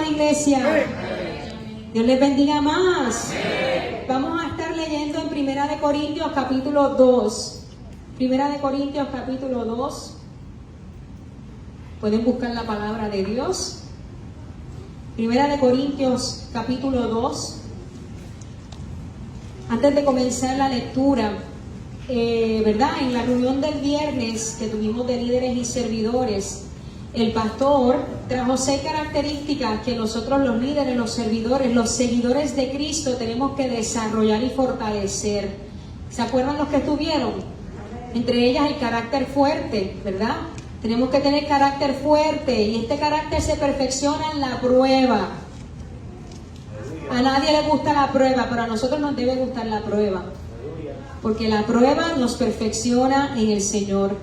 iglesia. Dios les bendiga más. Vamos a estar leyendo en Primera de Corintios capítulo 2. Primera de Corintios capítulo 2. Pueden buscar la palabra de Dios. Primera de Corintios capítulo 2. Antes de comenzar la lectura, ¿verdad? En la reunión del viernes que tuvimos de líderes y servidores, el pastor trajo 6 características que nosotros los líderes, los servidores, los seguidores de Cristo tenemos que desarrollar y fortalecer. ¿Se acuerdan los que estuvieron? Entre ellas el carácter fuerte, ¿verdad? Tenemos que tener carácter fuerte y este carácter se perfecciona en la prueba. A nadie le gusta la prueba, pero a nosotros nos debe gustar la prueba. Porque la prueba nos perfecciona en el Señor.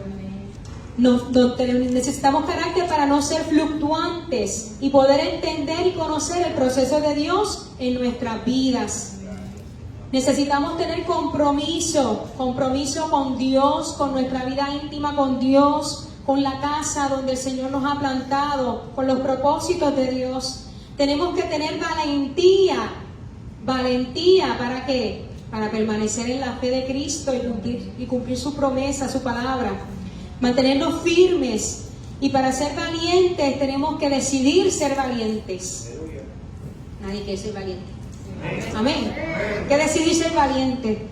Necesitamos carácter para no ser fluctuantes y poder entender y conocer el proceso de Dios en nuestras vidas. Necesitamos tener compromiso con Dios, con nuestra vida íntima con Dios, con la casa donde el Señor nos ha plantado, con los propósitos de Dios. Tenemos que tener valentía. ¿Para qué? Para permanecer en la fe de Cristo y cumplir su promesa, su palabra. Mantenernos firmes. Y para ser valientes tenemos que decidir ser valientes. Nadie quiere ser valiente. Amén. Hay que decidir ser valiente.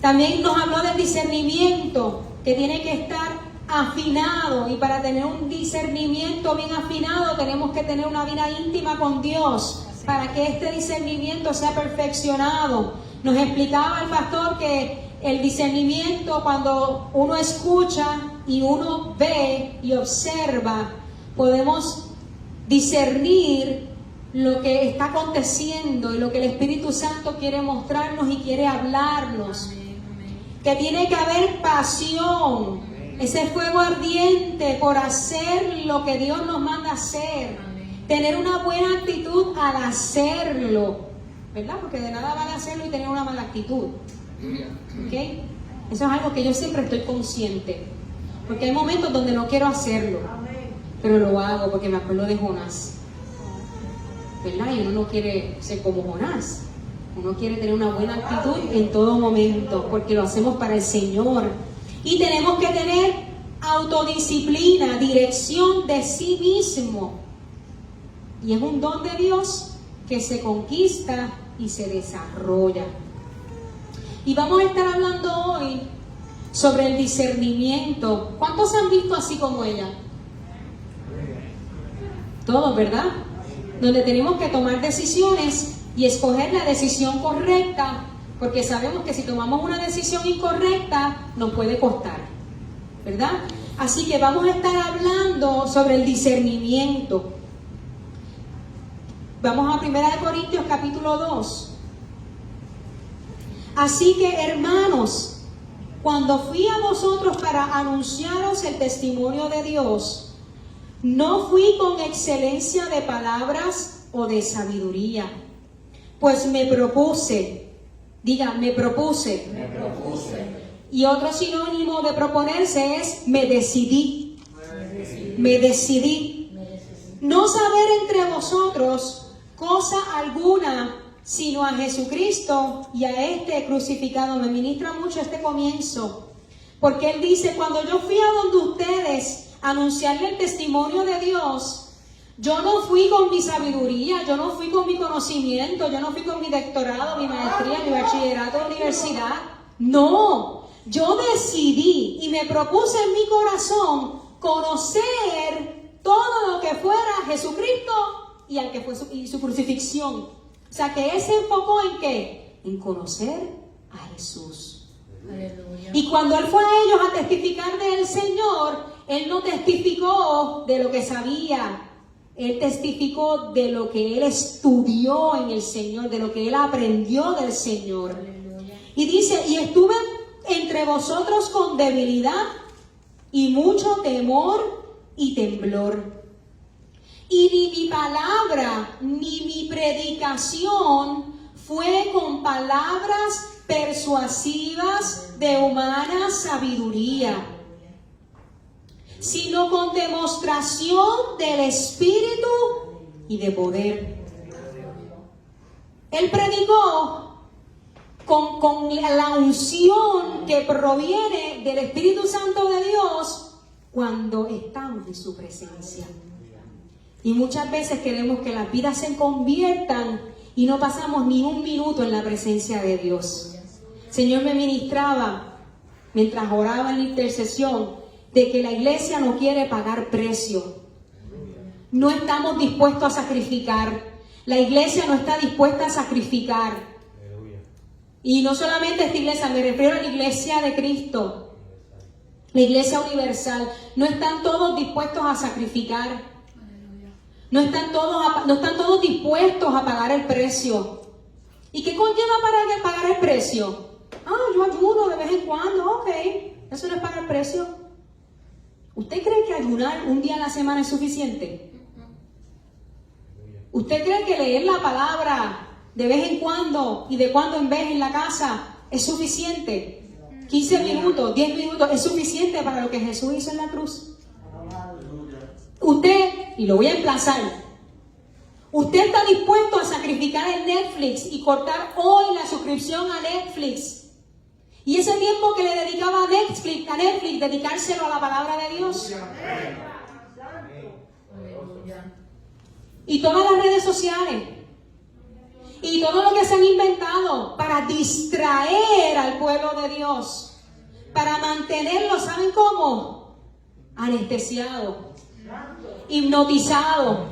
También nos habló del discernimiento, que tiene que estar afinado, y para tener un discernimiento bien afinado tenemos que tener una vida íntima con Dios para que este discernimiento sea perfeccionado. Nos explicaba el pastor que el discernimiento, cuando uno escucha y uno ve y observa, podemos discernir lo que está aconteciendo y lo que el Espíritu Santo quiere mostrarnos y quiere hablarnos. Que tiene que haber pasión, ese fuego ardiente por hacer lo que Dios nos manda hacer. Tener una buena actitud al hacerlo, ¿verdad? Porque de nada vale hacerlo y tener una mala actitud. ¿Ok? Eso es algo que yo siempre estoy consciente. Porque hay momentos donde no quiero hacerlo, pero lo hago porque me acuerdo de Jonás, ¿verdad? Y uno no quiere ser como Jonás. Uno quiere tener una buena actitud en todo momento, porque lo hacemos para el Señor. Y tenemos que tener autodisciplina, dirección de sí mismo. Y es un don de Dios que se conquista y se desarrolla. Y vamos a estar hablando hoy sobre el discernimiento. ¿Cuántos se han visto así como ella? Todos, ¿verdad? Donde tenemos que tomar decisiones y escoger la decisión correcta, porque sabemos que si tomamos una decisión incorrecta nos puede costar, ¿verdad? Así que vamos a estar hablando sobre el discernimiento. Vamos a 1 Corintios capítulo 2. Así que, hermanos, cuando fui a vosotros para anunciaros el testimonio de Dios, no fui con excelencia de palabras o de sabiduría, pues me propuse. Diga, me propuse. Y otro sinónimo de proponerse es me decidí. Me decidí. No saber entre vosotros cosa alguna, sino a Jesucristo y a este crucificado. Me ministra mucho este comienzo, porque él dice, cuando yo fui a donde ustedes a anunciarle el testimonio de Dios, yo no fui con mi sabiduría, yo no fui con mi conocimiento, yo no fui con mi doctorado, mi maestría, mi bachillerato de universidad. No, yo decidí y me propuse en mi corazón conocer todo lo que fuera Jesucristo y al que fue su crucifixión. O sea, que él se enfocó en ¿qué? En conocer a Jesús. Aleluya. Y cuando él fue a ellos a testificar del Señor, él no testificó de lo que sabía. Él testificó de lo que él estudió en el Señor, de lo que él aprendió del Señor. Aleluya. Y dice, y estuve entre vosotros con debilidad y mucho temor y temblor. Y ni mi palabra, ni mi predicación fue con palabras persuasivas de humana sabiduría, sino con demostración del Espíritu y de poder. Él predicó con la unción que proviene del Espíritu Santo de Dios cuando estamos en su presencia. Y muchas veces queremos que las vidas se conviertan y no pasamos ni un minuto en la presencia de Dios. El Señor me ministraba mientras oraba en la intercesión de que la iglesia no quiere pagar precio. No estamos dispuestos a sacrificar. La iglesia no está dispuesta a sacrificar. Y no solamente esta iglesia, me refiero a la iglesia de Cristo, la iglesia universal. No están todos dispuestos a sacrificar. No están todos dispuestos a pagar el precio. ¿Y qué conlleva para pagar el precio? Yo ayuno de vez en cuando, ok. Eso no es pagar el precio. ¿Usted cree que ayunar un día a la semana es suficiente? ¿Usted cree que leer la palabra de vez en cuando y de cuando en vez en la casa es suficiente? 15 minutos, 10 minutos, ¿es suficiente para lo que Jesús hizo en la cruz? Usted, y lo voy a emplazar, usted está dispuesto a sacrificar el Netflix y cortar hoy la suscripción a Netflix. Y ese tiempo que le dedicaba a Netflix, dedicárselo a la palabra de Dios. Y todas las redes sociales. Y todo lo que se han inventado para distraer al pueblo de Dios. Para mantenerlo, ¿saben cómo? Anestesiado. Hipnotizado,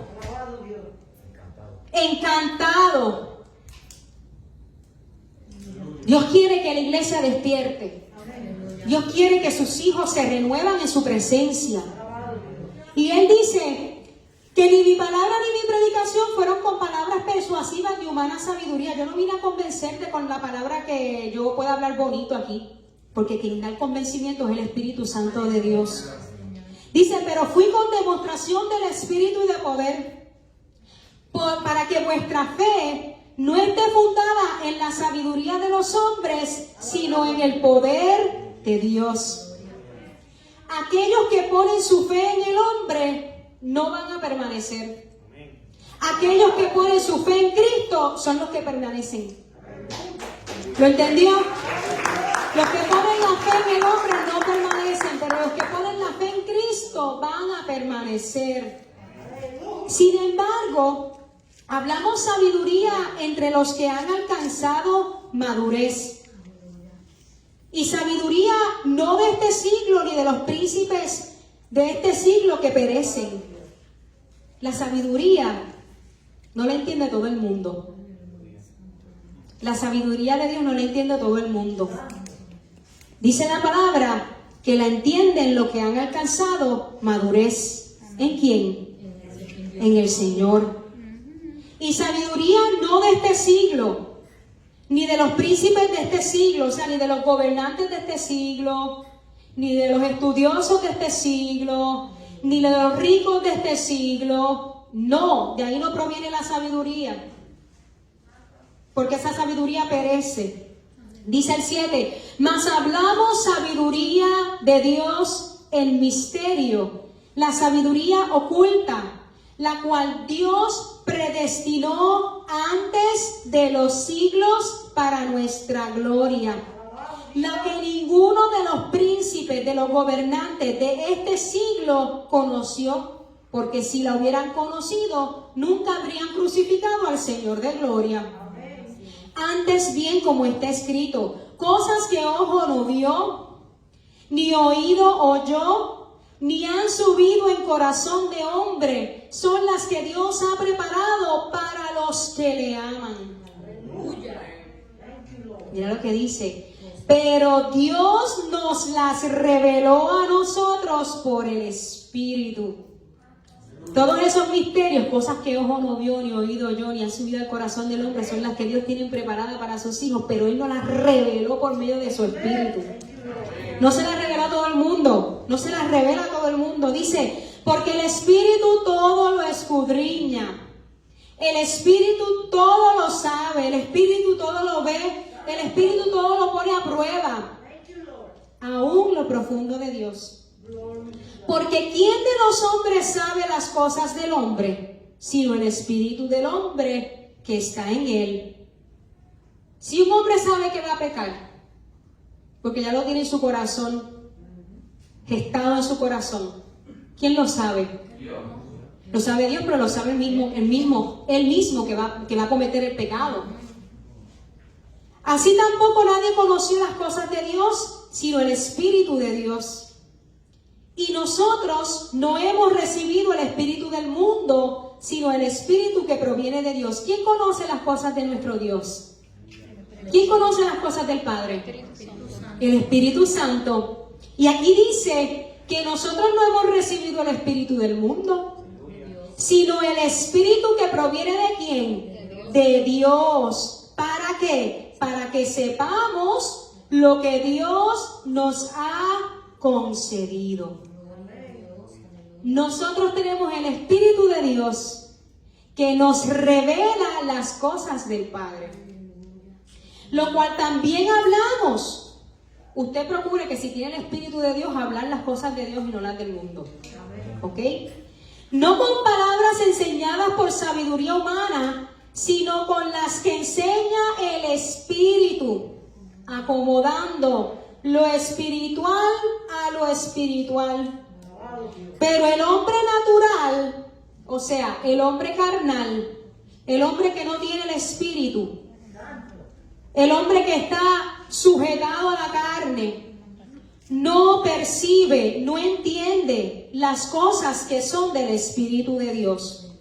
encantado. Dios quiere que la iglesia despierte. Dios quiere que sus hijos se renuevan en su presencia. Y Él dice que ni mi palabra ni mi predicación fueron con palabras persuasivas de humana sabiduría. Yo no vine a convencerte con la palabra que yo pueda hablar bonito aquí, porque quien da el convencimiento es el Espíritu Santo de Dios. Dice, pero fui con demostración del Espíritu y de poder, para que vuestra fe no esté fundada en la sabiduría de los hombres, sino en el poder de Dios. Aquellos que ponen su fe en el hombre no van a permanecer. Aquellos que ponen su fe en Cristo son los que permanecen. ¿Lo entendió? Los que ponen la fe en el hombre no permanecen, pero los que ponen la fe en Cristo van a permanecer. Sin embargo, hablamos sabiduría entre los que han alcanzado madurez. Y sabiduría no de este siglo ni de los príncipes de este siglo que perecen. La sabiduría no la entiende todo el mundo. La sabiduría de Dios no la entiende todo el mundo. Dice la palabra que la entienden los que han alcanzado madurez. ¿En quién? En el Señor. Y sabiduría no de este siglo, ni de los príncipes de este siglo, o sea, ni de los gobernantes de este siglo, ni de los estudiosos de este siglo, ni de los ricos de este siglo. No, de ahí no proviene la sabiduría, porque esa sabiduría perece. Dice el 7, mas hablamos sabiduría de Dios en misterio, la sabiduría oculta, la cual Dios predestinó antes de los siglos para nuestra gloria. La que ninguno de los príncipes, de los gobernantes de este siglo conoció, porque si la hubieran conocido, nunca habrían crucificado al Señor de gloria. Antes bien, como está escrito, cosas que ojo no vio, ni oído oyó, ni han subido en corazón de hombre, son las que Dios ha preparado para los que le aman. Mira lo que dice, pero Dios nos las reveló a nosotros por el Espíritu. Todos esos misterios, cosas que ojo no vio, ni oído oyó, ni han subido al corazón del hombre, son las que Dios tiene preparadas para sus hijos, pero Él nos las reveló por medio de su Espíritu. No se las reveló a todo el mundo, no se las revela a todo el mundo. Dice, porque el Espíritu todo lo escudriña, el Espíritu todo lo sabe, el Espíritu todo lo ve, el Espíritu todo lo pone a prueba, aún lo profundo de Dios. Porque ¿quién de los hombres sabe las cosas del hombre? sino el espíritu del hombre que está en él. Si un hombre sabe que va a pecar, porque ya lo tiene en su corazón, gestado en su corazón, ¿quién lo sabe? Dios. Lo sabe Dios, pero lo sabe él mismo que va a cometer el pecado. Así tampoco nadie conoció las cosas de Dios, sino el Espíritu de Dios. Y nosotros no hemos recibido el Espíritu del mundo, sino el Espíritu que proviene de Dios. ¿Quién conoce las cosas de nuestro Dios? ¿Quién conoce las cosas del Padre? El Espíritu Santo. Y aquí dice que nosotros no hemos recibido el Espíritu del mundo, sino el Espíritu que proviene ¿de quién? De Dios. ¿Para qué? Para que sepamos lo que Dios nos ha concedido. Nosotros tenemos el Espíritu de Dios que nos revela las cosas del Padre, lo cual también hablamos. Usted procure que si tiene el Espíritu de Dios, hablar las cosas de Dios y no las del mundo. ¿Ok? No con palabras enseñadas por sabiduría humana, sino con las que enseña el Espíritu, acomodando lo espiritual a lo espiritual. Pero el hombre natural, o sea, el hombre carnal, el hombre que no tiene el Espíritu, el hombre que está sujetado a la carne, no percibe, no entiende las cosas que son del Espíritu de Dios.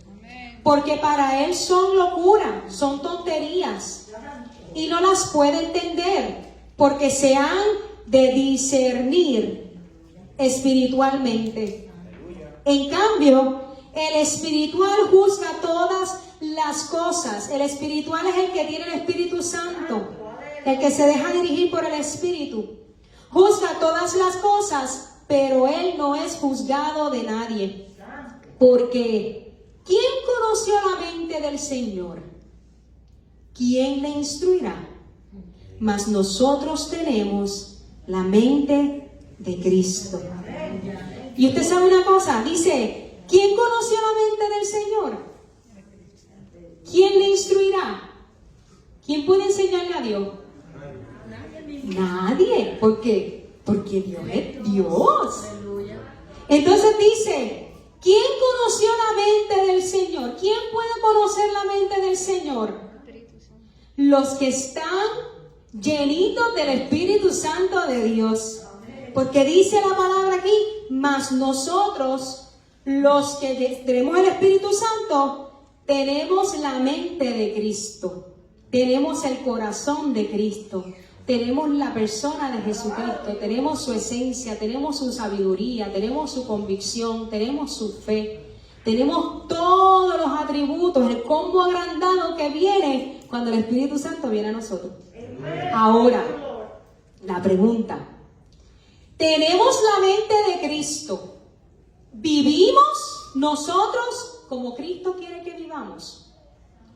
Porque para él son locura, son tonterías. Y no las puede entender, porque se han de discernir espiritualmente. En cambio, el espiritual juzga todas las cosas. El espiritual es el que tiene el Espíritu Santo, el que se deja dirigir por el Espíritu. Juzga todas las cosas, pero él no es juzgado de nadie. Porque ¿quién conoció la mente del Señor? ¿Quién le instruirá? Mas nosotros tenemos la mente de Cristo. Y usted sabe una cosa, dice, ¿quién conoció la mente del Señor? ¿Quién le instruirá? ¿Quién puede enseñarle a Dios? Nadie. ¿Por qué? Porque Dios es Dios. Entonces dice, ¿quién conoció la mente del Señor? ¿Quién puede conocer la mente del Señor? Los que están llenitos del Espíritu Santo de Dios. Porque dice la palabra aquí, mas nosotros, los que tenemos el Espíritu Santo, tenemos la mente de Cristo. Tenemos el corazón de Cristo. Tenemos la persona de Jesucristo. Tenemos su esencia, tenemos su sabiduría, tenemos su convicción, tenemos su fe. Tenemos todos los atributos, el combo agrandado que viene cuando el Espíritu Santo viene a nosotros. Ahora, la pregunta. Tenemos la mente de Cristo. ¿Vivimos nosotros como Cristo quiere que vivamos?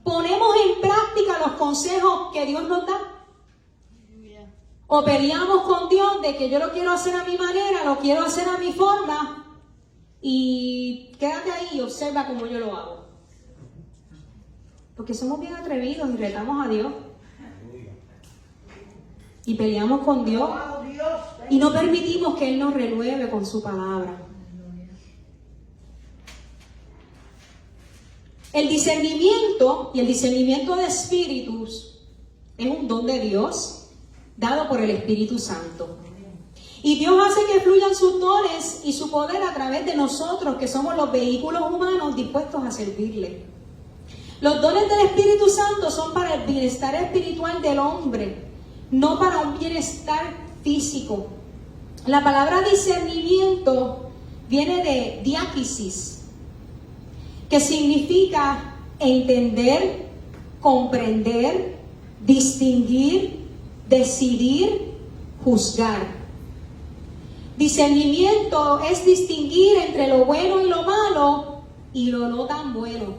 ¿Ponemos en práctica los consejos que Dios nos da? ¿O peleamos con Dios de que yo lo quiero hacer a mi manera, lo quiero hacer a mi forma y quédate ahí y observa cómo yo lo hago? Porque somos bien atrevidos y retamos a Dios. Y peleamos con Dios y no permitimos que Él nos renueve con su palabra. El discernimiento y el discernimiento de espíritus es un don de Dios dado por el Espíritu Santo. Y Dios hace que fluyan sus dones y su poder a través de nosotros, que somos los vehículos humanos dispuestos a servirle. Los dones del Espíritu Santo son para el bienestar espiritual del hombre, no para un bienestar físico. La palabra discernimiento viene de diáquisis, que significa entender, comprender, distinguir, decidir, juzgar. Discernimiento es distinguir entre lo bueno y lo malo y lo no tan bueno.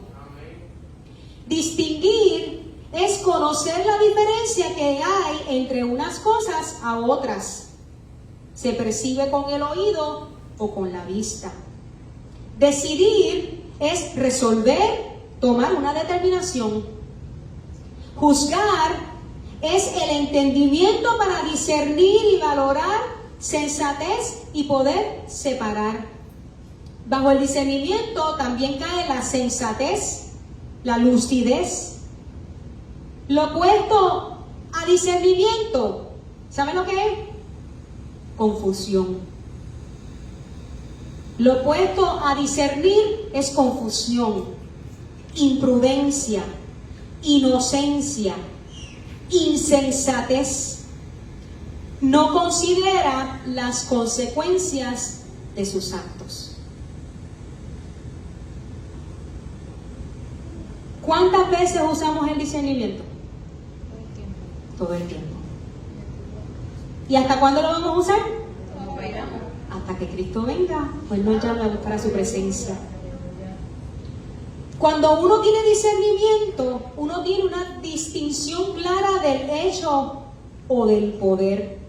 Distinguir es conocer la diferencia que hay entre unas cosas a otras. Se percibe con el oído o con la vista. Decidir es resolver tomar una determinación. Juzgar es el entendimiento para discernir y valorar, sensatez y poder separar. Bajo el discernimiento también cae la sensatez, la lucidez. Lo opuesto a discernimiento, ¿saben lo que es? Confusión. Lo opuesto a discernir es confusión, imprudencia, inocencia, insensatez. No considera las consecuencias de sus actos. ¿Cuántas veces usamos el discernimiento? Todo el tiempo. ¿Y hasta cuándo lo vamos a usar? Hasta que Cristo venga, pues nos llame a buscar a su presencia. Cuando uno tiene discernimiento, uno tiene una distinción clara del hecho o del poder.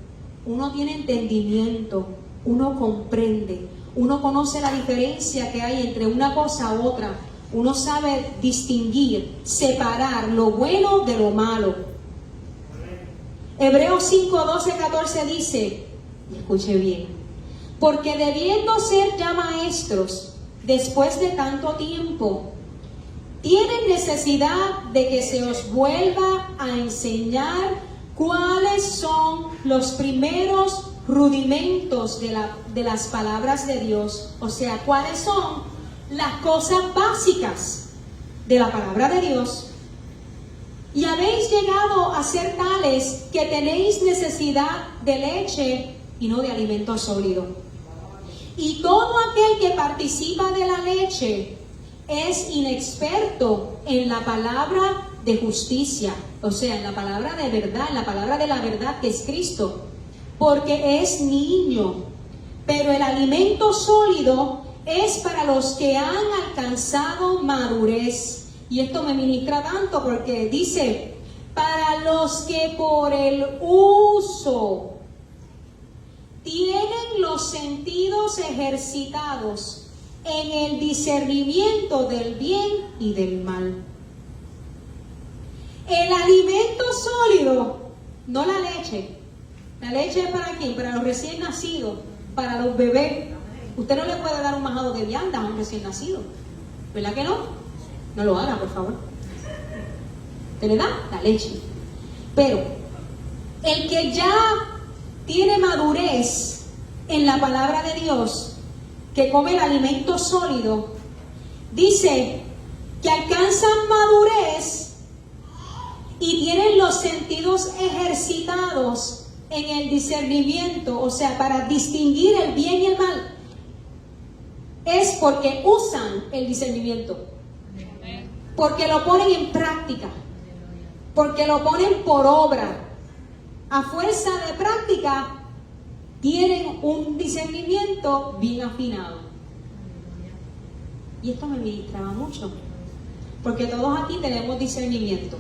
Uno tiene entendimiento, uno comprende, uno conoce la diferencia que hay entre una cosa u otra. Uno sabe distinguir, separar lo bueno de lo malo. Hebreos 5, 12, 14 dice, y escuche bien, porque debiendo ser ya maestros, después de tanto tiempo, tienen necesidad de que se os vuelva a enseñar cuáles son los primeros rudimentos de las palabras de Dios. O sea, cuáles son las cosas básicas de la palabra de Dios. Y habéis llegado a ser tales que tenéis necesidad de leche y no de alimento sólido. Y todo aquel que participa de la leche es inexperto en la palabra de justicia, o sea, en la palabra de verdad, en la palabra de la verdad que es Cristo, porque es niño. Pero el alimento sólido es para los que han alcanzado madurez. Y esto me ministra tanto porque dice, para los que por el uso tienen los sentidos ejercitados en el discernimiento del bien y del mal. El alimento sólido, no la leche. La leche es para quién? Para los recién nacidos, para los bebés. Usted no le puede dar un majado de vianda a un recién nacido, ¿verdad que no? No lo haga, por favor. ¿Te le da? La leche. Pero el que ya tiene madurez en la palabra de Dios, que come el alimento sólido, dice que alcanzan madurez y tienen los sentidos ejercitados en el discernimiento, o sea, para distinguir el bien y el mal. Es porque usan el discernimiento, porque lo ponen en práctica, porque lo ponen por obra. A fuerza de práctica tienen un discernimiento bien afinado. Y esto me ministraba mucho, porque todos aquí tenemos discernimiento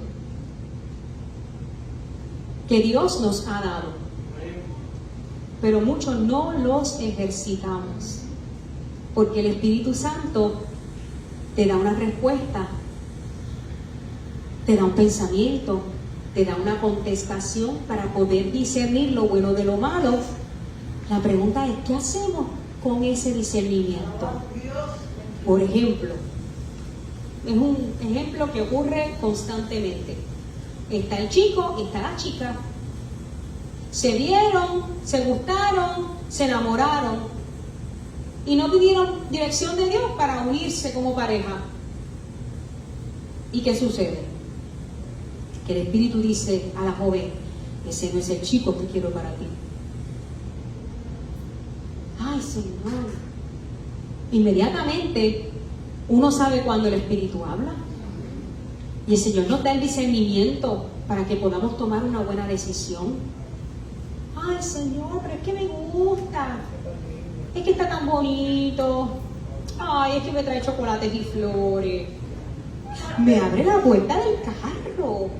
que Dios nos ha dado, pero muchos no los ejercitamos, porque el Espíritu Santo te da una respuesta, te da un pensamiento, te da una contestación para poder discernir lo bueno de lo malo. La pregunta es, ¿qué hacemos con ese discernimiento? Por ejemplo, es un ejemplo que ocurre constantemente. Está el chico y está la chica. Se vieron, se gustaron, se enamoraron y no pidieron dirección de Dios para unirse como pareja. ¿Y qué sucede? Que el Espíritu dice a la joven, ese no es el chico que quiero para ti. Ay, Señor. Inmediatamente uno sabe cuando el Espíritu habla. Y el Señor nos da el discernimiento para que podamos tomar una buena decisión. Ay, Señor, pero es que me gusta. Es que está tan bonito. Ay, es que me trae chocolates y flores. Me abre la puerta del carro.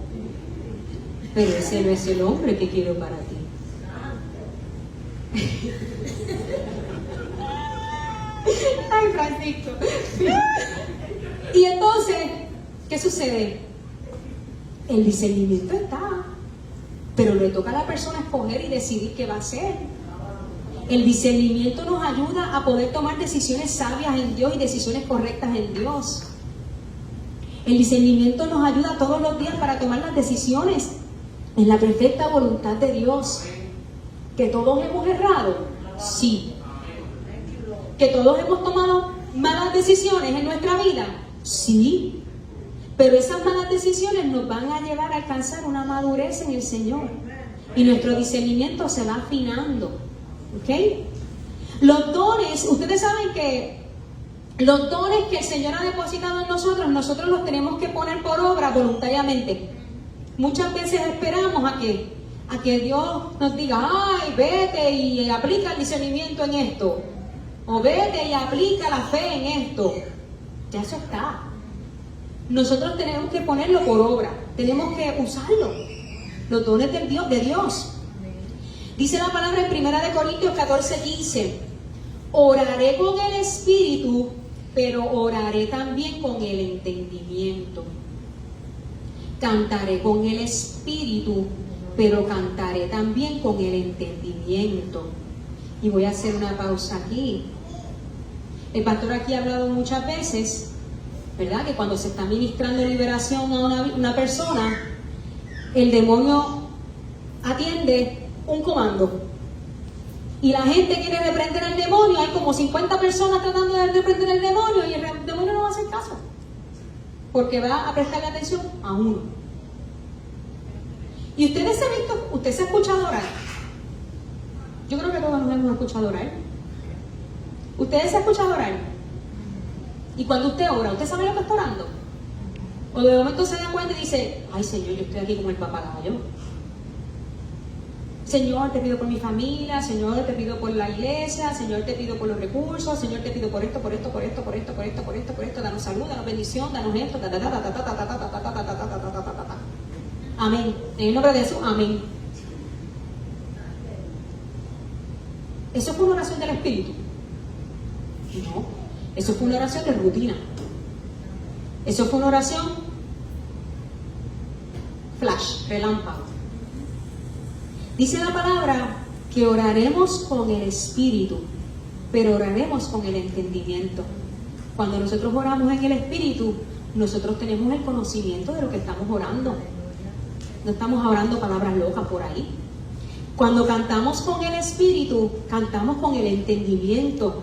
Pero ese no es el hombre que quiero para ti. Ay, Francisco. Y entonces ¿Qué sucede? El discernimiento está, pero le toca a la persona escoger y decidir qué va a hacer. El discernimiento nos ayuda a poder tomar decisiones sabias en Dios y decisiones correctas en Dios. El discernimiento nos ayuda todos los días para tomar las decisiones en la perfecta voluntad de Dios. ¿Que todos hemos errado? Sí. ¿Que todos hemos tomado malas decisiones en nuestra vida? Sí. Pero esas malas decisiones nos van a llevar a alcanzar una madurez en el Señor. Y nuestro discernimiento se va afinando. ¿Ok? Los dones, ustedes saben que los dones que el Señor ha depositado en nosotros los tenemos que poner por obra voluntariamente. Muchas veces esperamos a que Dios nos diga, ay, vete y aplica el discernimiento en esto. O vete y aplica la fe en esto. Ya eso está. Nosotros tenemos que ponerlo por obra. Tenemos que usarlo. Los dones de Dios. Dice la palabra en 1 Corintios 14:15. Oraré con el Espíritu, pero oraré también con el entendimiento. Cantaré con el Espíritu, pero cantaré también con el entendimiento. Y voy a hacer una pausa aquí. El pastor aquí ha hablado muchas veces, ¿verdad? Que cuando se está ministrando liberación a una persona, el demonio atiende un comando. Y la gente quiere reprender al demonio. Hay como 50 personas tratando de reprender al demonio y el demonio no va a hacer caso. Porque va a prestarle atención a uno. Y usted se ha escuchado orar. Yo creo que todos nos hemos escuchado orar. ¿Ustedes se han escuchado orar? Y cuando usted ora, ¿usted sabe lo que está orando? O de momento se da cuenta y dice, ay Señor, yo estoy aquí como el papagayo. Señor, te pido por mi familia, Señor, te pido por la iglesia, Señor, te pido por los recursos, Señor, te pido por esto, danos salud, danos bendición, danos esto, amén. En el nombre de Jesús, amén. ¿Eso fue una oración del Espíritu? No, eso fue una oración de rutina. Eso fue una oración flash, relámpago. Dice la palabra que oraremos con el Espíritu, pero oraremos con el entendimiento. Cuando nosotros oramos en el Espíritu, nosotros tenemos el conocimiento de lo que estamos orando. No estamos orando palabras locas por ahí. Cuando cantamos con el Espíritu, cantamos con el entendimiento.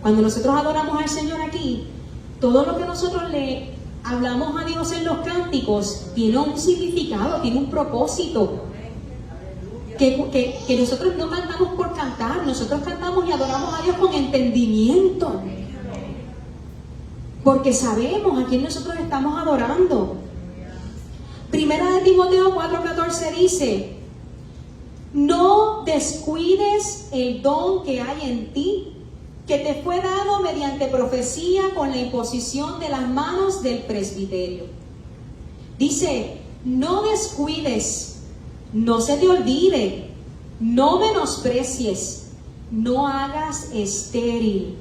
Cuando nosotros adoramos al Señor aquí, todo lo que nosotros le hablamos a Dios en los cánticos tiene un significado, tiene un propósito. Que nosotros no cantamos por cantar, nosotros cantamos y adoramos a Dios con entendimiento. Porque sabemos a quién nosotros estamos adorando. Primera de Timoteo 4:14 dice, no descuides el don que hay en ti, que te fue dado mediante profecía con la imposición de las manos del presbiterio. Dice, no descuides, no se te olvide, no menosprecies, no hagas estéril,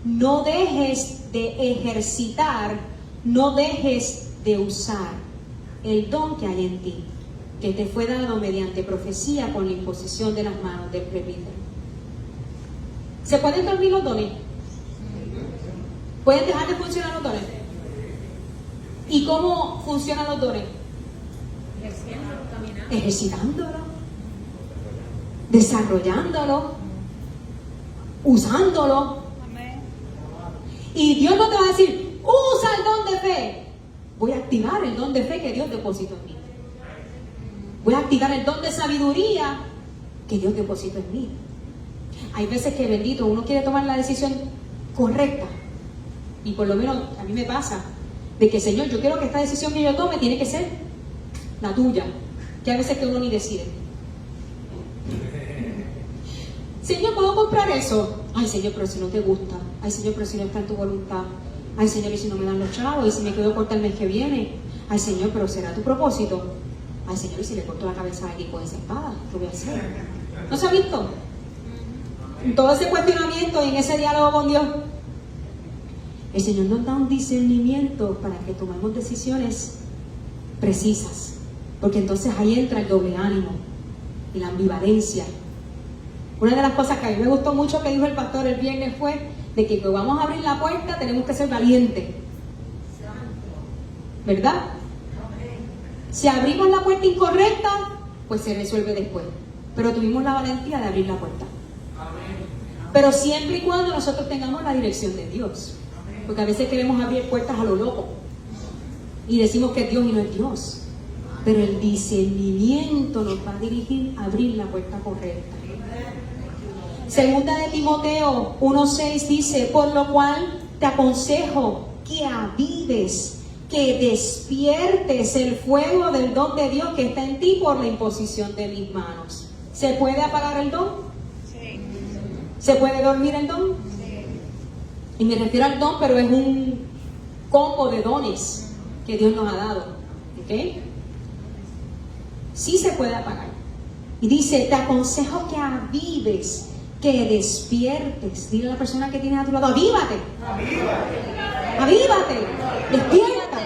no dejes de ejercitar, no dejes de usar el don que hay en ti, que te fue dado mediante profecía con la imposición de las manos del presbiterio. ¿Se pueden dormir los dones? ¿Pueden dejar de funcionar los dones? ¿Y cómo funcionan los dones? Ejercitándolo, desarrollándolo, usándolo. Y Dios no te va a decir, usa el don de fe. Voy a activar el don de fe que Dios depositó en mí. Voy a activar el don de sabiduría que Dios depositó en mí. Hay veces que, bendito, uno quiere tomar la decisión correcta. Y por lo menos a mí me pasa, de que Señor, yo quiero que esta decisión que yo tome tiene que ser la tuya. Que a veces que uno ni decide. Señor, ¿puedo comprar eso? Ay, Señor, pero si no te gusta. Ay, Señor, pero si no está en tu voluntad. Ay, Señor, y si no me dan los chavos. Y si me quedo corta el mes que viene. Ay, Señor, pero ¿será tu propósito? Ay, Señor, y si le corto la cabeza a alguien con esa espada, ¿qué voy a hacer? ¿No se ha visto? En todo ese cuestionamiento y en ese diálogo con Dios. El Señor nos da un discernimiento para que tomemos decisiones precisas, porque entonces ahí entra el doble ánimo y la ambivalencia. Una de las cosas que a mí me gustó mucho que dijo el pastor el viernes fue de que cuando vamos a abrir la puerta tenemos que ser valientes, ¿verdad? Si abrimos la puerta incorrecta, pues se resuelve después, pero tuvimos la valentía de abrir la puerta. Pero siempre y cuando nosotros tengamos la dirección de Dios, porque a veces queremos abrir puertas a lo loco y decimos que es Dios y no es Dios, pero el discernimiento nos va a dirigir a abrir la puerta correcta. Segunda de Timoteo 1:6 dice: por lo cual te aconsejo que avives, que despiertes el fuego del don de Dios que está en ti por la imposición de mis manos. ¿Se puede apagar el don? Sí. ¿Se puede dormir el don? Sí. Y me refiero al don, pero es un combo de dones que Dios nos ha dado. ¿Ok? Sí se puede apagar. Y dice: te aconsejo que avives, que despiertes. Dile a la persona que tienes a tu lado: avívate. Avívate. Avívate. Despierta.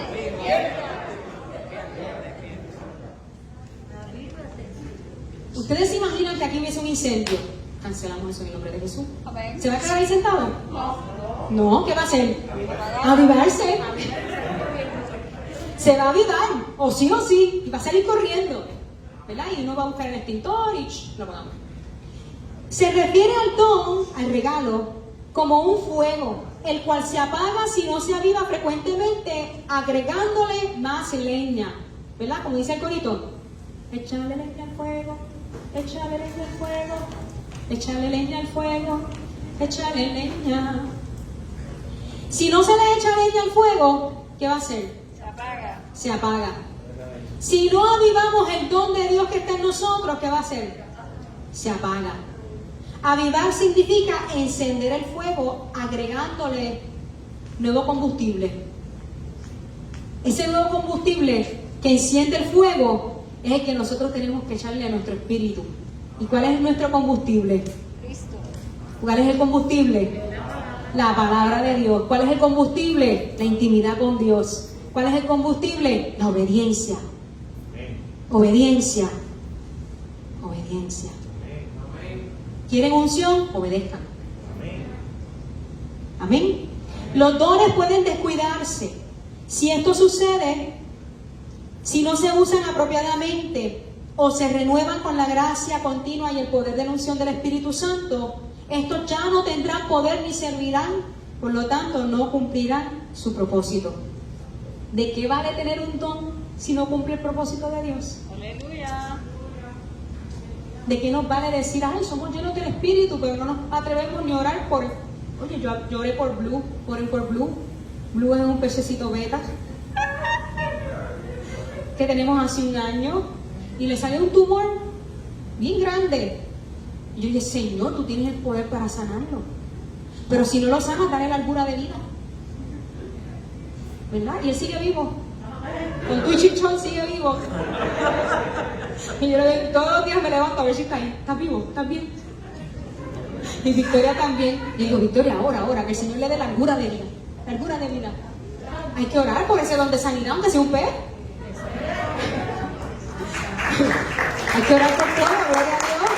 ¿Ustedes se imaginan que aquí hubiese un incendio? Cancelamos eso en el nombre de Jesús. ¿Se va a quedar ahí sentado? No, ¿qué va a hacer? Avivarse. Se va a avivar, o sí, y va a salir corriendo, ¿verdad? Y uno va a buscar el extintor y lo pagamos. Se refiere al don, al regalo, como un fuego, el cual se apaga si no se aviva frecuentemente, agregándole más leña, ¿verdad? Como dice el corito: échale leña al fuego, échale leña al fuego, échale leña al fuego, échale leña. Si no se le echa leña al fuego, ¿qué va a hacer? Se apaga. Se apaga. Si no avivamos el don de Dios que está en nosotros, ¿qué va a hacer? Se apaga. Avivar significa encender el fuego agregándole nuevo combustible. Ese nuevo combustible que enciende el fuego es el que nosotros tenemos que echarle a nuestro espíritu. ¿Y cuál es nuestro combustible? Cristo. ¿Cuál es el combustible? La palabra de Dios. ¿Cuál es el combustible? La intimidad con Dios. ¿Cuál es el combustible? La obediencia. Obediencia. Obediencia. ¿Quieren unción? Obedezcan. Amén. Los dones pueden descuidarse. Si esto sucede, si no se usan apropiadamente o se renuevan con la gracia continua y el poder de la unción del Espíritu Santo, estos ya no tendrán poder ni servirán, por lo tanto no cumplirán su propósito. ¿De qué vale tener un don si no cumple el propósito de Dios? Aleluya. ¿De qué nos vale decir: ay, somos llenos del Espíritu, pero no nos atrevemos ni a orar por... Oye, yo oré por Blue, oren por Blue. Blue es un pececito beta que tenemos hace un año y le salió un tumor bien grande. Y yo dije: Señor, tú tienes el poder para sanarlo, pero si no lo sanas, dale largura de vida, ¿verdad? Y él sigue vivo, con tu chichón sigue vivo. Y yo todos los días me levanto a ver si está ahí. ¿Estás vivo? ¿Estás bien? Y Victoria también. Y digo: Victoria, ahora, que el Señor le dé largura de vida. Largura de vida. Hay que orar por ese don de sanidad, aunque sea un pez. Hay que orar por todo, gloria a Dios.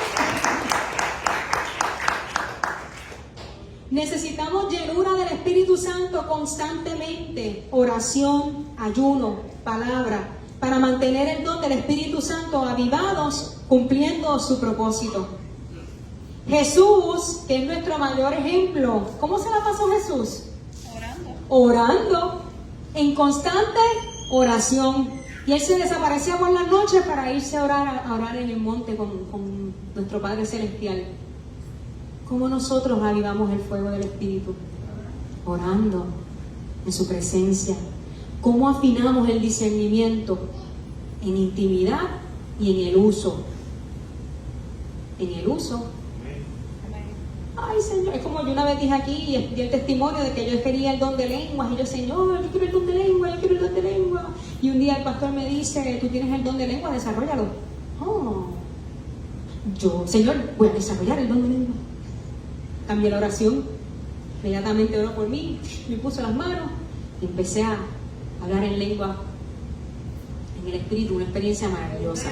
Necesitamos llenura del Espíritu Santo constantemente. Oración, ayuno, palabra, para mantener el don del Espíritu Santo avivados, cumpliendo su propósito. Jesús, que es nuestro mayor ejemplo, ¿cómo se la pasó Jesús? Orando, en constante oración. Y él se desaparecía por las noches para irse a orar en el monte con nuestro Padre Celestial. ¿Cómo nosotros avivamos el fuego del Espíritu? Orando en su presencia. ¿Cómo afinamos el discernimiento? En intimidad y en el uso. En el uso. Ay, Señor, es como yo una vez dije aquí y di el testimonio de que yo quería el don de lenguas. Y yo: Señor, yo quiero el don de lenguas, yo quiero el don de lenguas. Y un día el pastor me dice: tú tienes el don de lenguas, desarrollalo. Oh. Yo: Señor, voy a desarrollar el don de lenguas. Cambié la oración. Inmediatamente oró por mí, me puso las manos y empecé a hablar en lengua, en el espíritu, una experiencia maravillosa.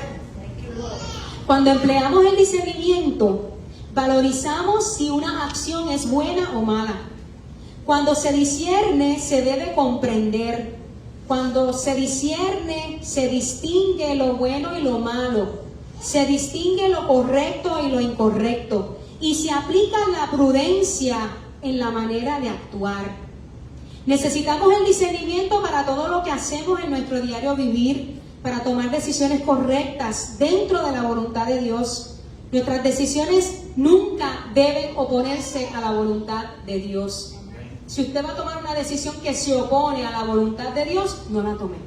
Cuando empleamos el discernimiento, valorizamos si una acción es buena o mala. Cuando se discierne, se debe comprender. Cuando se discierne, se distingue lo bueno y lo malo. Se distingue lo correcto y lo incorrecto. Y se aplica la prudencia en la manera de actuar. Necesitamos el discernimiento para todo lo que hacemos en nuestro diario vivir, para tomar decisiones correctas dentro de la voluntad de Dios. Nuestras decisiones nunca deben oponerse a la voluntad de Dios. Si usted va a tomar una decisión que se opone a la voluntad de Dios, no la tome.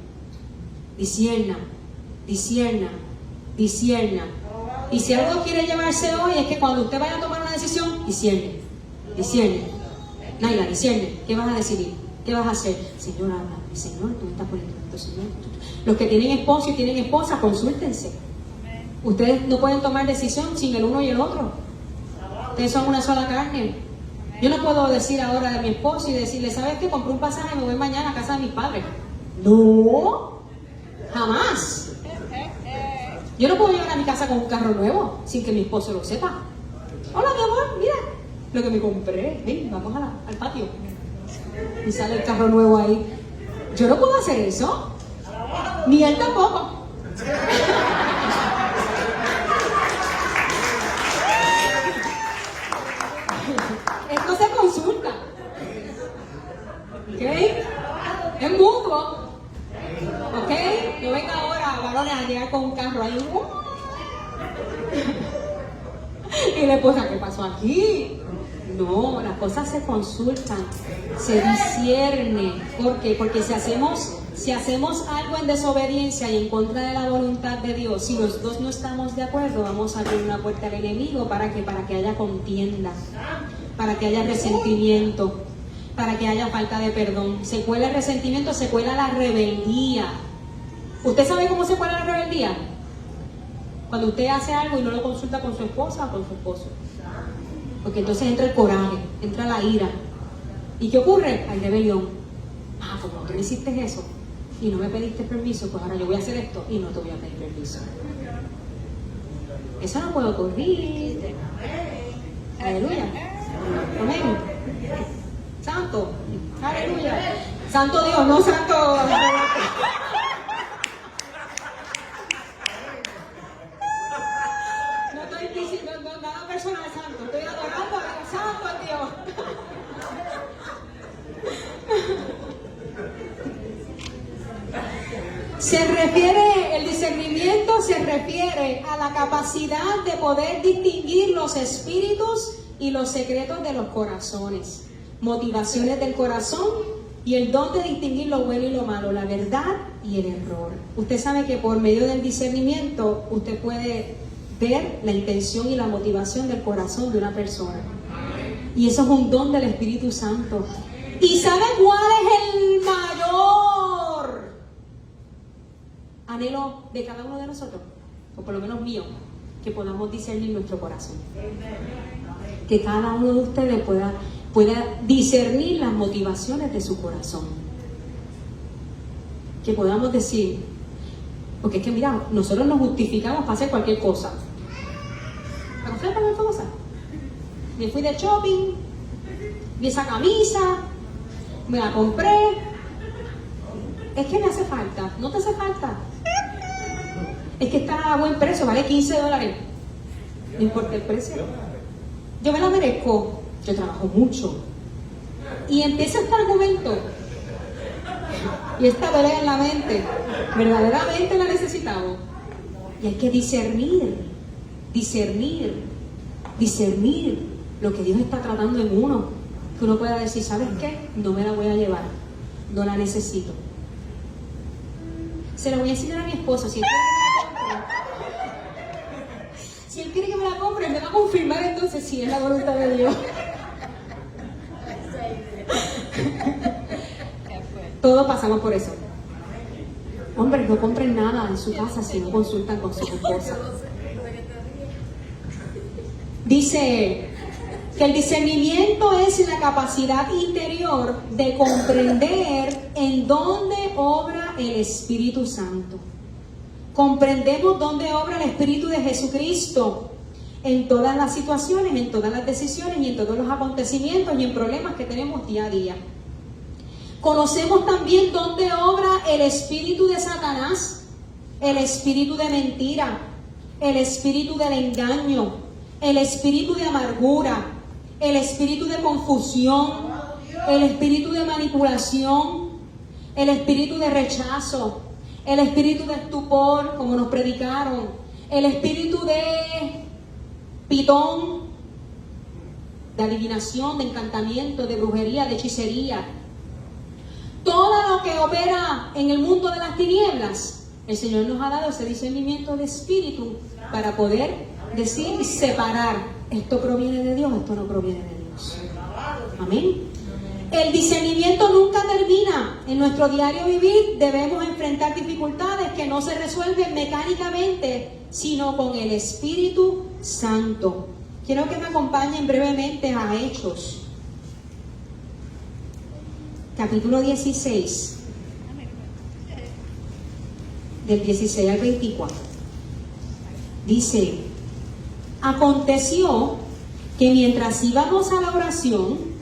Discierna, discierna, discierna. Y si algo quiere llevarse hoy es que cuando usted vaya a tomar una decisión, discierne, discierne. Naila, discierne. ¿Qué vas a decidir? ¿Qué vas a hacer? Señor, habla. Señor, tú estás poniendo esto, Señor. Los que tienen esposo y tienen esposa, consúltense. Ustedes no pueden tomar decisión sin el uno y el otro. Ustedes son una sola carne. Yo no puedo decir ahora de mi esposo y decirle, ¿sabes qué? Compré un pasaje y me voy mañana a casa de mis padres. No, jamás. Yo no puedo llegar a mi casa con un carro nuevo sin que mi esposo lo sepa. Hola, mi amor, mira lo que me compré. Ven, vamos al patio. Y sale el carro nuevo ahí. Yo no puedo hacer eso. Ni él tampoco. Esto se consulta. ¿Ok? Es mutuo. ¿Ok? No venga ahora, varones, a llegar con un carro ahí. Y la esposa, ¿qué pasó aquí? No, las cosas se consultan, se discierne. ¿Por qué? Porque si hacemos algo en desobediencia y en contra de la voluntad de Dios, si los dos no estamos de acuerdo, vamos a abrir una puerta al enemigo para que haya contienda, para que haya resentimiento, para que haya falta de perdón. Se cuela el resentimiento, se cuela la rebeldía. ¿Usted sabe cómo se cuela la rebeldía? Cuando usted hace algo y no lo consulta con su esposa o con su esposo. Porque entonces entra el coraje, entra la ira. ¿Y qué ocurre? Hay rebelión. Ah, como tú me hiciste eso y no me pediste permiso, pues ahora yo voy a hacer esto y no te voy a pedir permiso. Eso no puede ocurrir. Aleluya. Amén. Santo. Aleluya. Santo Dios, no santo. No estoy diciendo nada personal, santo. Estoy adorando al santo al Dios. El discernimiento se refiere a la capacidad de poder distinguir los espíritus y los secretos de los corazones, motivaciones del corazón y el don de distinguir lo bueno y lo malo, la verdad y el error. Usted sabe que por medio del discernimiento usted puede ver la intención y la motivación del corazón de una persona. Y eso es un don del Espíritu Santo. ¿Y sabe cuál es el mayor anhelo de cada uno de nosotros? O por lo menos mío, que podamos discernir nuestro corazón. Que cada uno de ustedes pueda discernir las motivaciones de su corazón. Que podamos decir, porque es que mira, nosotros nos justificamos para hacer cualquier cosa. ¿Para hacer cualquier cosa? Me fui de shopping, vi esa camisa, me la compré. Es que me hace falta. ¿No te hace falta? Es que está a buen precio, vale $15. No importa el precio. Yo me la merezco. Yo trabajo mucho. Y empieza este argumento y esta pelea en la mente. Verdaderamente la necesitamos. Y hay que discernir lo que Dios está tratando en uno. Que uno pueda decir, ¿sabes qué? No me la voy a llevar. No la necesito. Se la voy a enseñar a mi esposo. Si él quiere que me la compre, me va a confirmar entonces si es la voluntad de Dios. Todos pasamos por eso. Hombres, no compren nada en su casa si no consultan con su esposa. Dice Que el discernimiento es la capacidad interior de comprender en dónde obra el Espíritu Santo. Comprendemos dónde obra el Espíritu de Jesucristo en todas las situaciones, en todas las decisiones y en todos los acontecimientos y en problemas que tenemos día a día. Conocemos también dónde obra el espíritu de Satanás, el espíritu de mentira, el espíritu del engaño, el espíritu de amargura, el espíritu de confusión, el espíritu de manipulación, el espíritu de rechazo, el espíritu de estupor, como nos predicaron, el espíritu de pitón, de adivinación, de encantamiento, de brujería, de hechicería. Todo lo que opera en el mundo de las tinieblas, el Señor nos ha dado ese discernimiento de espíritu para poder decir y separar, esto proviene de Dios, esto no proviene de Dios. Amén. El discernimiento nunca termina. En nuestro diario vivir debemos enfrentar dificultades que no se resuelven mecánicamente, sino con el Espíritu Santo. Quiero que me acompañen brevemente a Hechos, capítulo 16, del 16 al 24. Dice: aconteció que mientras íbamos a la oración,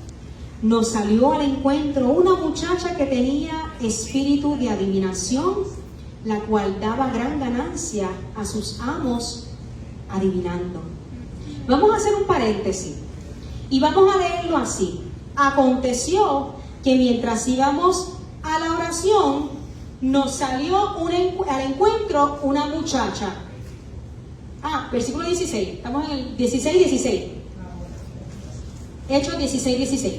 nos salió al encuentro una muchacha que tenía espíritu de adivinación, la cual daba gran ganancia a sus amos adivinando. Vamos a hacer un paréntesis y vamos a leerlo así. Aconteció que mientras íbamos a la oración, nos salió al encuentro una muchacha. Versículo 16. Estamos en el 16. Hechos 16.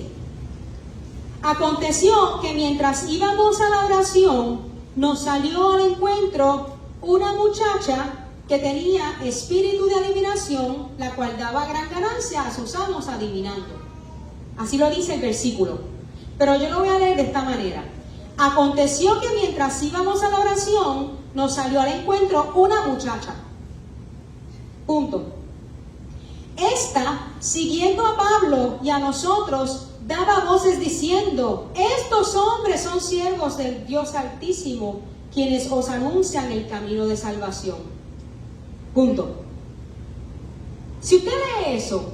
Aconteció que mientras íbamos a la oración, nos salió al encuentro una muchacha que tenía espíritu de adivinación, la cual daba gran ganancia a sus amos adivinando. Así lo dice el versículo. Pero yo lo voy a leer de esta manera. Aconteció que mientras íbamos a la oración, nos salió al encuentro una muchacha. Punto. Esta, siguiendo a Pablo y a nosotros, daba voces diciendo: estos hombres son siervos del Dios Altísimo, quienes os anuncian el camino de salvación. Punto. Si usted lee eso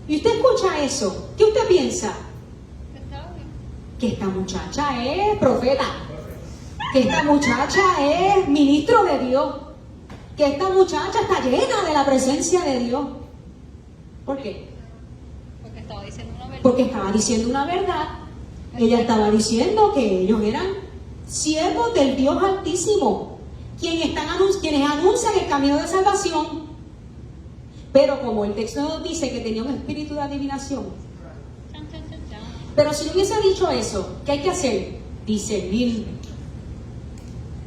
y usted escucha eso, ¿qué usted piensa? Que esta muchacha es profeta, que esta muchacha es ministro de Dios, que esta muchacha está llena de la presencia de Dios. ¿Por qué? Porque estaba diciendo una verdad. Ella estaba diciendo que ellos eran siervos del Dios Altísimo, quienes anuncian el camino de salvación. Pero como el texto nos dice que tenía un espíritu de adivinación, pero si no hubiese dicho eso, ¿qué hay que hacer? Discernir.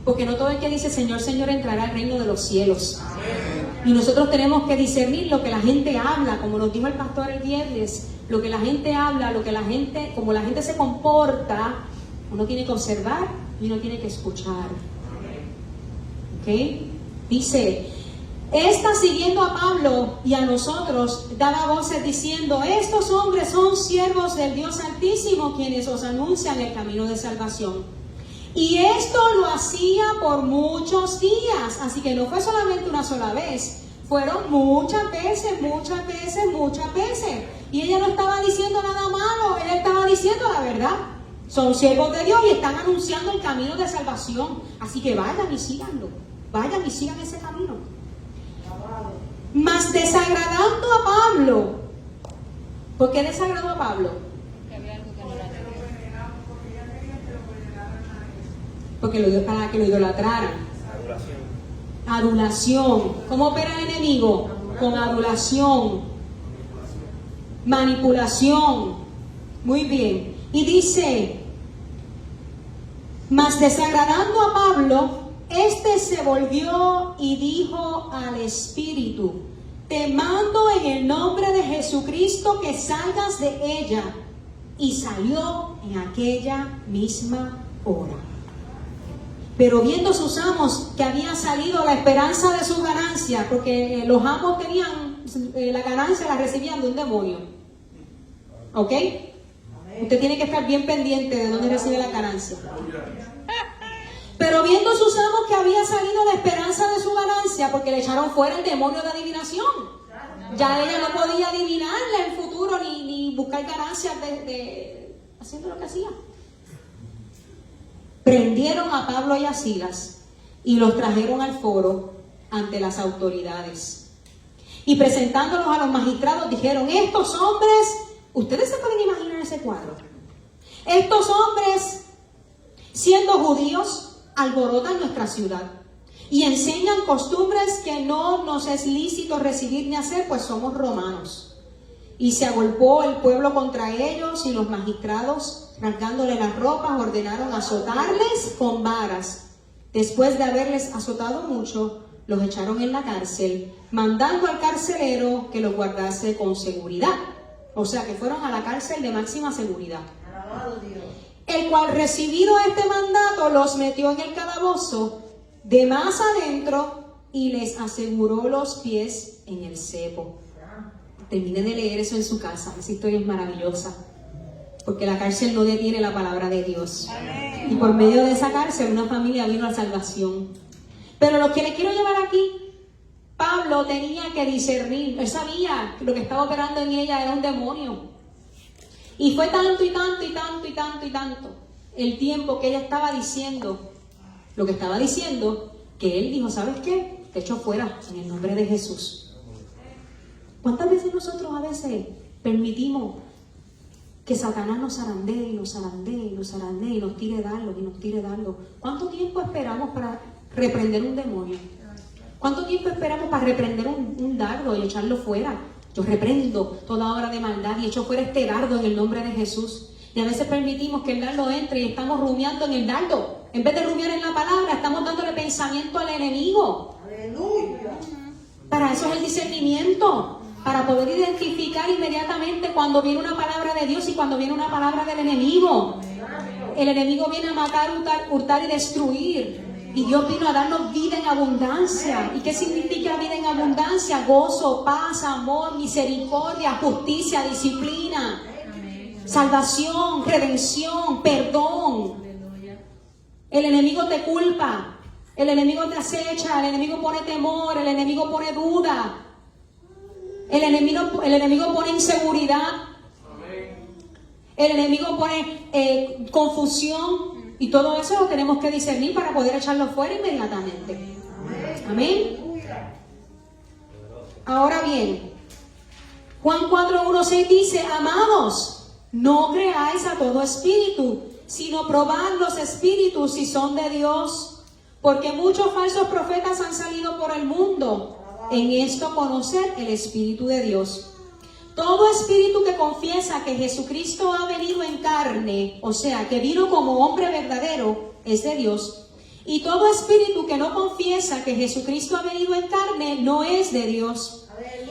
Porque no todo el que dice Señor, Señor entrará al reino de los cielos. Y nosotros tenemos que discernir lo que la gente habla, como nos dijo el pastor el viernes, lo que la gente habla, como la gente se comporta. Uno tiene que observar y uno tiene que escuchar. ¿Ok? Dice: esta, siguiendo a Pablo y a nosotros, daba voces diciendo: estos hombres son siervos del Dios Altísimo, quienes os anuncian el camino de salvación. Y esto lo hacía por muchos días. Así que no fue solamente una sola vez, fueron muchas veces. Y ella no estaba diciendo nada malo, ella estaba diciendo la verdad. Son siervos de Dios y están anunciando el camino de salvación. Así que vayan y síganlo, vayan y sigan ese camino. Mas desagradando a Pablo. ¿Por qué desagradó a Pablo? Porque lo dio para que lo idolatraran. Adulación. ¿Cómo opera el enemigo? Con adulación. Manipulación. Muy bien. Y dice: mas desagradando a Pablo, este se volvió y dijo al espíritu: te mando en el nombre de Jesucristo que salgas de ella. Y salió en aquella misma hora. Pero viendo sus amos que había salido la esperanza de su ganancia, porque los amos tenían la ganancia, la recibían de un demonio. ¿Ok? Usted tiene que estar bien pendiente de dónde recibe la ganancia. Pero viendo sus amos que había salido la esperanza de su ganancia, porque le echaron fuera el demonio de adivinación. Ya ella no podía adivinarle el futuro ni buscar ganancias haciendo lo que hacía. Prendieron a Pablo y a Silas y los trajeron al foro ante las autoridades. Y presentándolos a los magistrados dijeron: estos hombres, ustedes se pueden imaginar ese cuadro. Estos hombres, siendo judíos, alborotan nuestra ciudad y enseñan costumbres que no nos es lícito recibir ni hacer, pues somos romanos. Y se agolpó el pueblo contra ellos, y los magistrados, rasgándole las ropas, ordenaron azotarles con varas. Después de haberles azotado mucho, los echaron en la cárcel, mandando al carcelero que los guardase con seguridad. O sea que fueron a la cárcel de máxima seguridad. Alabado Dios. El cual, recibido este mandato, los metió en el calabozo de más adentro y les aseguró los pies en el cepo. Termine de leer eso en su casa. Esa historia es maravillosa, porque la cárcel no detiene la palabra de Dios. Y por medio de esa cárcel una familia vino a salvación. Pero lo que les quiero llevar aquí, Pablo tenía que discernir. Él sabía que lo que estaba operando en ella era un demonio. Y fue tanto y tanto y tanto y tanto y tanto el tiempo que ella estaba diciendo lo que estaba diciendo, que él dijo: ¿sabes qué? Te echo fuera en el nombre de Jesús. ¿Cuántas veces nosotros a veces permitimos que Satanás nos zarandee y nos zarandee y nos zarandee y nos tire dardos y nos tire dardos? ¿Cuánto tiempo esperamos para reprender un demonio? ¿Cuánto tiempo esperamos para reprender un dardo y echarlo fuera? Yo reprendo toda obra de maldad y echo fuera este dardo en el nombre de Jesús. Y a veces permitimos que el dardo entre y estamos rumiando en el dardo. En vez de rumiar en la palabra, estamos dándole pensamiento al enemigo. ¡Aleluya! Para eso es el discernimiento, para poder identificar inmediatamente cuando viene una palabra de Dios y cuando viene una palabra del enemigo. El enemigo viene a matar, hurtar y destruir. Y Dios vino a darnos vida en abundancia. ¿Y qué significa vida en abundancia? Gozo, paz, amor, misericordia, justicia, disciplina, salvación, redención, perdón. El enemigo te culpa, el enemigo te acecha, el enemigo pone temor, el enemigo pone duda, el enemigo pone inseguridad, el enemigo pone confusión. Y todo eso lo tenemos que discernir para poder echarlo fuera inmediatamente. Amén. Ahora bien, Juan 4:1-6 dice: amados, no creáis a todo espíritu, sino probad los espíritus si son de Dios, porque muchos falsos profetas han salido por el mundo. En esto conocer el Espíritu de Dios. Todo espíritu que confiesa que Jesucristo ha venido en carne, o sea, que vino como hombre verdadero, es de Dios. Y todo espíritu que no confiesa que Jesucristo ha venido en carne, no es de Dios.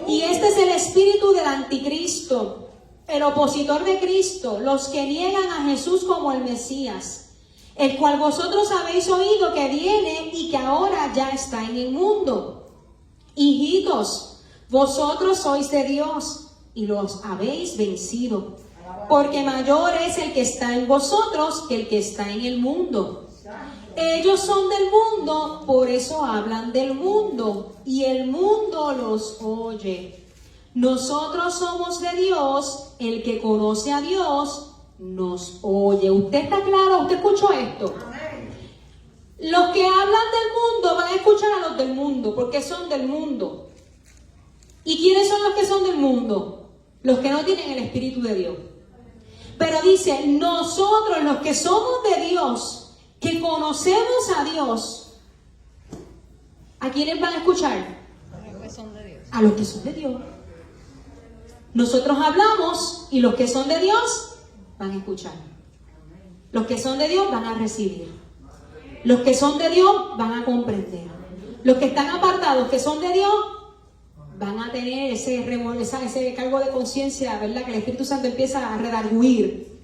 Y este es el espíritu del anticristo, el opositor de Cristo, los que niegan a Jesús como el Mesías, el cual vosotros habéis oído que viene y que ahora ya está en el mundo. Hijitos, vosotros sois de Dios y los habéis vencido, porque mayor es el que está en vosotros que el que está en el mundo. Ellos son del mundo, por eso hablan del mundo, y el mundo los oye. Nosotros somos de Dios, el que conoce a Dios nos oye. ¿Usted está claro? ¿Usted escuchó esto? Los que hablan del mundo van a escuchar a los del mundo, porque son del mundo. ¿Y quiénes son los que son del mundo? Los que no tienen el Espíritu de Dios. Pero dice: nosotros, los que somos de Dios, que conocemos a Dios, ¿a quiénes van a escuchar? A los que son de Dios. A los que son de Dios. Nosotros hablamos y los que son de Dios van a escuchar. Los que son de Dios van a recibir. Los que son de Dios van a comprender. Los que están apartados, que son de Dios, van a tener ese cargo de conciencia, ¿verdad? Que el Espíritu Santo empieza a redarguir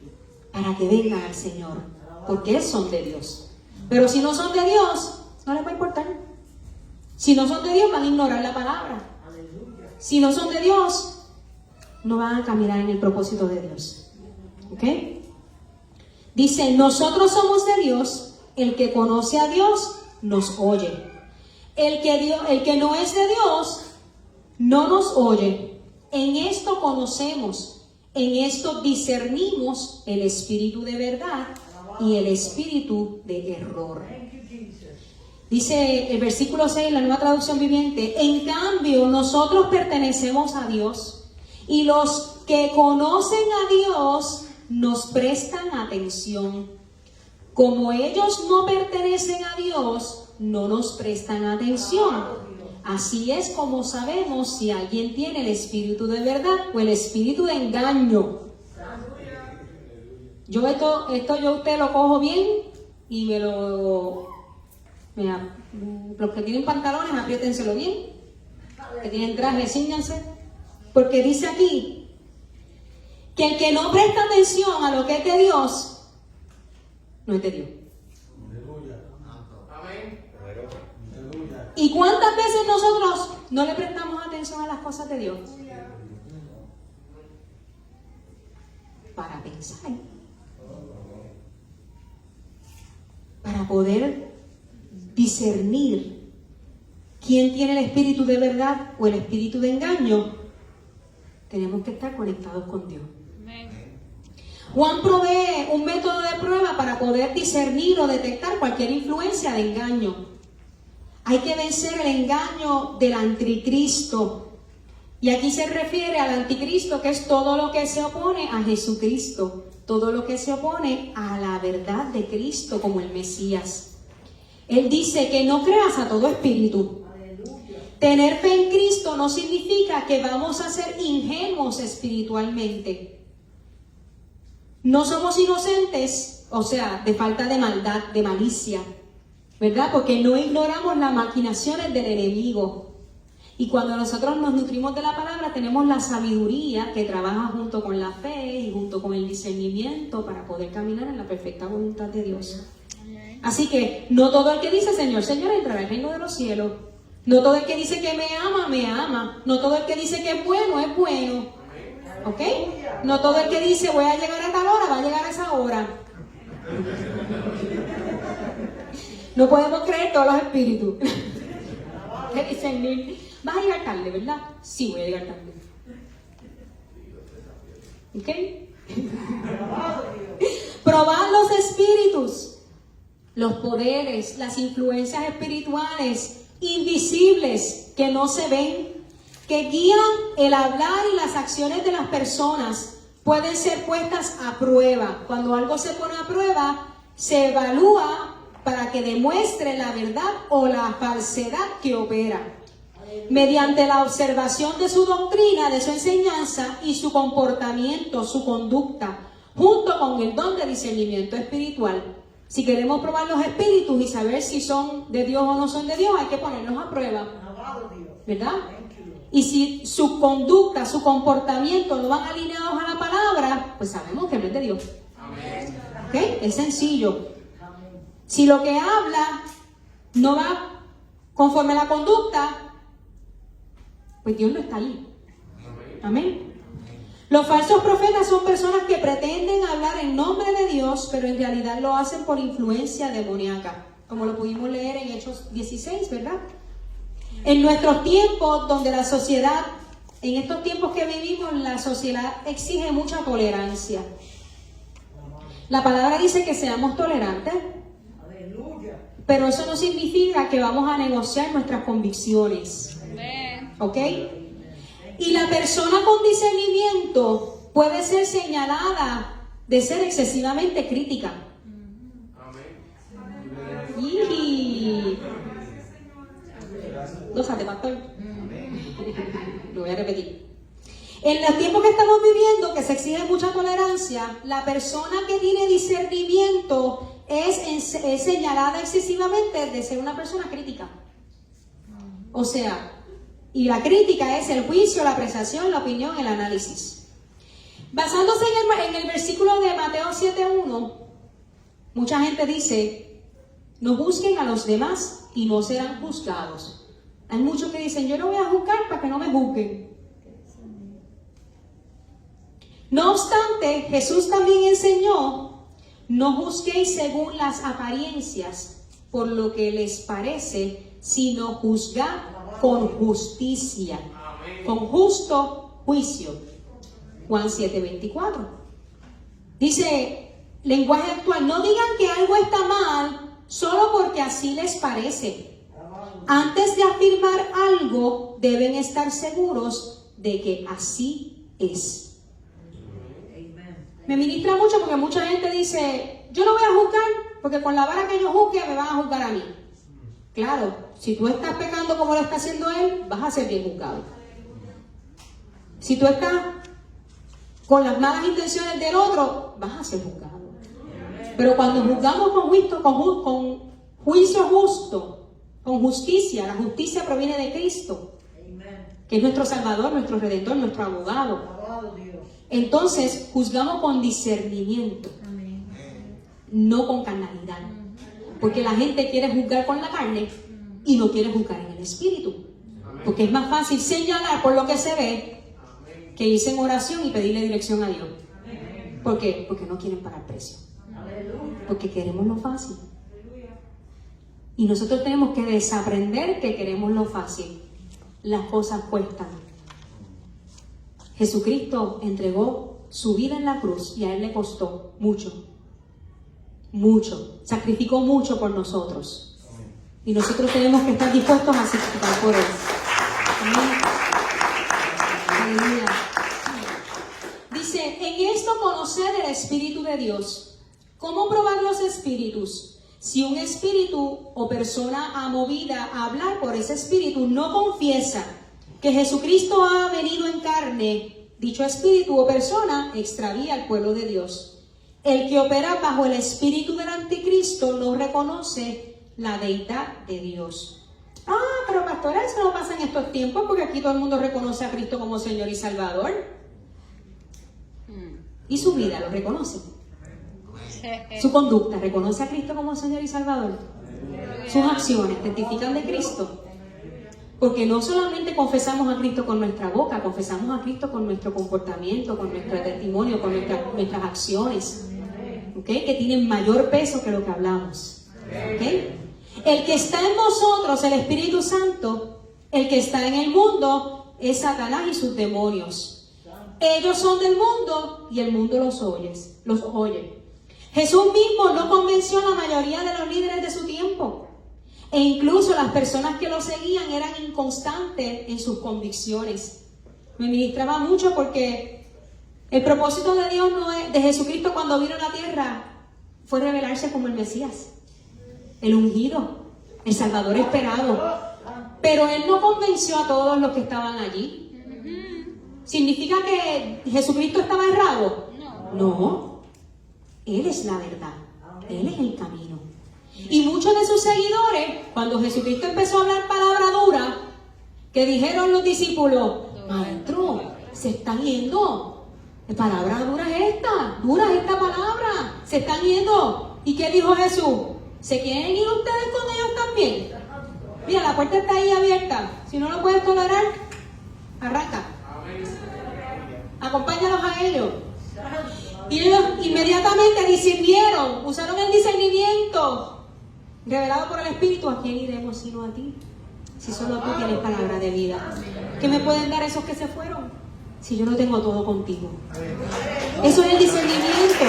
para que vengan al Señor, porque son de Dios. Pero si no son de Dios, no les va a importar. Si no son de Dios, van a ignorar la palabra. Si no son de Dios, no van a caminar en el propósito de Dios. ¿Ok? Dice, nosotros somos de Dios, el que conoce a Dios nos oye. El que no es de Dios no nos oye. En esto conocemos, en esto discernimos el espíritu de verdad y el espíritu de error. Dice el versículo 6, la Nueva Traducción Viviente, en cambio nosotros pertenecemos a Dios y los que conocen a Dios nos prestan atención. Como ellos no pertenecen a Dios, no nos prestan atención. Así es como sabemos si alguien tiene el espíritu de verdad o el espíritu de engaño. Yo esto yo a usted lo cojo bien y los que tienen pantalones, apriétenselo bien. Que tienen traje, cíñanse. Porque dice aquí que el que no presta atención a lo que es de Dios, no es de Dios. ¿Y cuántas veces nosotros no le prestamos atención a las cosas de Dios? Para pensar. Para poder discernir quién tiene el espíritu de verdad o el espíritu de engaño, tenemos que estar conectados con Dios. Juan provee un método de prueba para poder discernir o detectar cualquier influencia de engaño. Hay que vencer el engaño del anticristo. Y aquí se refiere al anticristo, que es todo lo que se opone a Jesucristo, todo lo que se opone a la verdad de Cristo como el Mesías. Él dice que no creas a todo espíritu. Tener fe en Cristo no significa que vamos a ser ingenuos espiritualmente. No somos inocentes, o sea, de falta de maldad, de malicia, ¿verdad? Porque no ignoramos las maquinaciones del enemigo. Y cuando nosotros nos nutrimos de la palabra, tenemos la sabiduría que trabaja junto con la fe y junto con el discernimiento para poder caminar en la perfecta voluntad de Dios. Así que no todo el que dice Señor, Señor entrará al reino de los cielos. No todo el que dice que me ama, me ama. No todo el que dice que es bueno, es bueno. ¿Ok? No todo el que dice voy a llegar a tal hora, va a llegar a esa hora. No podemos creer todos los espíritus. Que dicen, vas a llegar tarde, ¿verdad? Sí, voy a llegar tarde. ¿Ok? Probar los espíritus, los poderes, las influencias espirituales invisibles que no se ven, que guían el hablar y las acciones de las personas, pueden ser puestas a prueba. Cuando algo se pone a prueba, se evalúa para que demuestre la verdad o la falsedad que opera. Mediante la observación de su doctrina, de su enseñanza y su comportamiento, su conducta, junto con el don de discernimiento espiritual. Si queremos probar los espíritus y saber si son de Dios o no son de Dios, hay que ponerlos a prueba, ¿verdad? Y si su conducta, su comportamiento no van alineados a la palabra, pues sabemos que no es de Dios. ¿Ok? Es sencillo. Si lo que habla no va conforme a la conducta, pues Dios no está ahí. Amén. Los falsos profetas son personas que pretenden hablar en nombre de Dios, pero en realidad lo hacen por influencia demoníaca, como lo pudimos leer en Hechos 16, ¿verdad? En nuestros tiempos, donde la sociedad, en estos tiempos que vivimos, la sociedad exige mucha tolerancia. La palabra dice que seamos tolerantes, pero eso no significa que vamos a negociar nuestras convicciones. ¿Ok? Y la persona con discernimiento puede ser señalada de ser excesivamente crítica. Y... Gózate, pastor. Lo voy a repetir. En los tiempos que estamos viviendo, que se exige mucha tolerancia, la persona que tiene discernimiento es señalada excesivamente de ser una persona crítica. O sea, y la crítica es el juicio, la apreciación, la opinión, el análisis. Basándose en el versículo de Mateo 7:1, mucha gente dice, no juzguen a los demás y no serán juzgados. Hay muchos que dicen, yo no voy a juzgar para que no me juzguen. No obstante, Jesús también enseñó: no juzguéis según las apariencias, por lo que les parece, sino juzgad con justicia, con justo juicio. Juan 7:24. Dice, lenguaje actual: no digan que algo está mal solo porque así les parece. Antes de afirmar algo, deben estar seguros de que así es. Me ministra mucho porque mucha gente dice: yo no voy a juzgar porque con la vara que yo juzgue me van a juzgar a mí. Claro, si tú estás pecando como lo está haciendo él, vas a ser bien juzgado. Si tú estás con las malas intenciones del otro, vas a ser juzgado. Pero cuando juzgamos con juicio justo, con justicia, la justicia proviene de Cristo, que es nuestro Salvador, nuestro Redentor, nuestro abogado. Entonces juzgamos con discernimiento, no con carnalidad. Porque la gente quiere juzgar con la carne y no quiere juzgar en el espíritu. Porque es más fácil señalar por lo que se ve que irse en oración y pedirle dirección a Dios. ¿Por qué? Porque no quieren pagar precio. Porque queremos lo fácil. Y nosotros tenemos que desaprender que queremos lo fácil. Las cosas cuestan. Jesucristo entregó su vida en la cruz y a Él le costó mucho. Mucho. Sacrificó mucho por nosotros. Y nosotros tenemos que estar dispuestos a sacrificar por Él. Amén. Aleluya. Dice, en esto conocer el Espíritu de Dios. ¿Cómo probar los espíritus? Si un espíritu o persona movida a hablar por ese espíritu no confiesa que Jesucristo ha venido en carne, dicho espíritu o persona extravía al pueblo de Dios. El que opera bajo el espíritu del anticristo no reconoce la deidad de Dios. Pero pastora, eso no pasa en estos tiempos porque aquí todo el mundo reconoce a Cristo como Señor y Salvador. Y su vida lo reconoce. Su conducta reconoce a Cristo como Señor y Salvador. Sus acciones testifican de Cristo. Porque no solamente confesamos a Cristo con nuestra boca, confesamos a Cristo con nuestro comportamiento, con nuestro testimonio, con nuestras acciones, ¿okay? Que tienen mayor peso que lo que hablamos. ¿Okay? El que está en vosotros, el Espíritu Santo, el que está en el mundo, es Satanás y sus demonios. Ellos son del mundo y el mundo los oye. Jesús mismo no convenció a la mayoría de los líderes de su tiempo. E incluso las personas que lo seguían eran inconstantes en sus convicciones. Me ministraba mucho porque el propósito de Dios de Jesucristo cuando vino a la tierra fue revelarse como el Mesías, el ungido, el Salvador esperado. Pero Él no convenció a todos los que estaban allí. ¿Significa que Jesucristo estaba errado? No. Él es la verdad. Él es el camino. Y muchos de sus seguidores, cuando Jesucristo empezó a hablar palabra dura, que dijeron los discípulos: Maestro, se están yendo. ¿Qué palabra dura es esta? Dura es esta palabra. Se están yendo. ¿Y qué dijo Jesús? ¿Se quieren ir ustedes con ellos también? Mira, la puerta está ahí abierta. Si no lo puedes tolerar, arranca. Acompáñalos a ellos. Y ellos inmediatamente discernieron, usaron el discernimiento revelado por el Espíritu. ¿A quién iremos sino a ti? Si solo tú tienes palabra de vida. ¿Qué me pueden dar esos que se fueron? Si yo no tengo todo contigo. Eso es el discernimiento.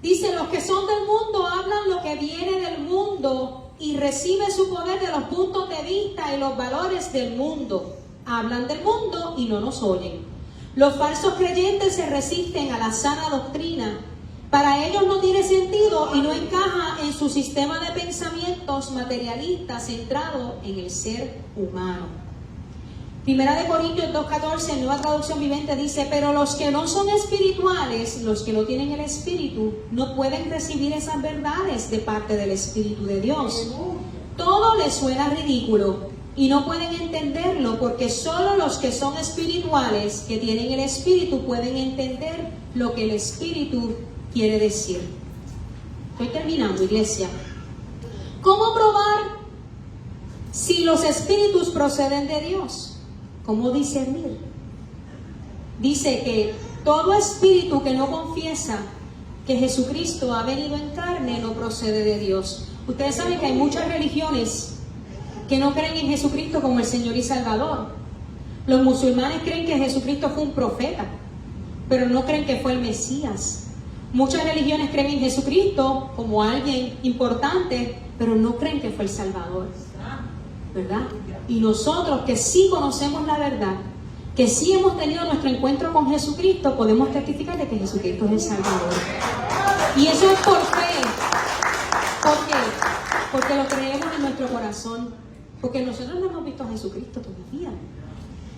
Dice, los que son del mundo hablan lo que viene del mundo y recibe su poder de los puntos de vista y los valores del mundo. Hablan del mundo y no nos oyen. Los falsos creyentes se resisten a la sana doctrina. Para ellos no tiene sentido y no encaja en su sistema de pensamientos materialistas centrado en el ser humano. Primera de Corintios 2:14, Nueva Traducción Viviente, dice: pero los que no son espirituales, los que no tienen el Espíritu, no pueden recibir esas verdades de parte del Espíritu de Dios. Todo les suena ridículo y no pueden entenderlo, porque solo los que son espirituales, que tienen el Espíritu, pueden entender lo que el Espíritu quiere decir. Estoy terminando, iglesia. ¿Cómo probar si los espíritus proceden de Dios? ¿Cómo discernir? Dice que todo espíritu que no confiesa que Jesucristo ha venido en carne no procede de Dios. Ustedes saben que hay muchas religiones que no creen en Jesucristo como el Señor y Salvador. Los musulmanes creen que Jesucristo fue un profeta, pero no creen que fue el Mesías. Muchas religiones creen en Jesucristo como alguien importante, pero no creen que fue el Salvador, ¿verdad? Y nosotros que sí conocemos la verdad, que sí hemos tenido nuestro encuentro con Jesucristo, podemos testificar de que Jesucristo es el Salvador. Y eso es por fe. ¿Por qué? Porque lo creemos en nuestro corazón. Porque nosotros no hemos visto a Jesucristo todavía.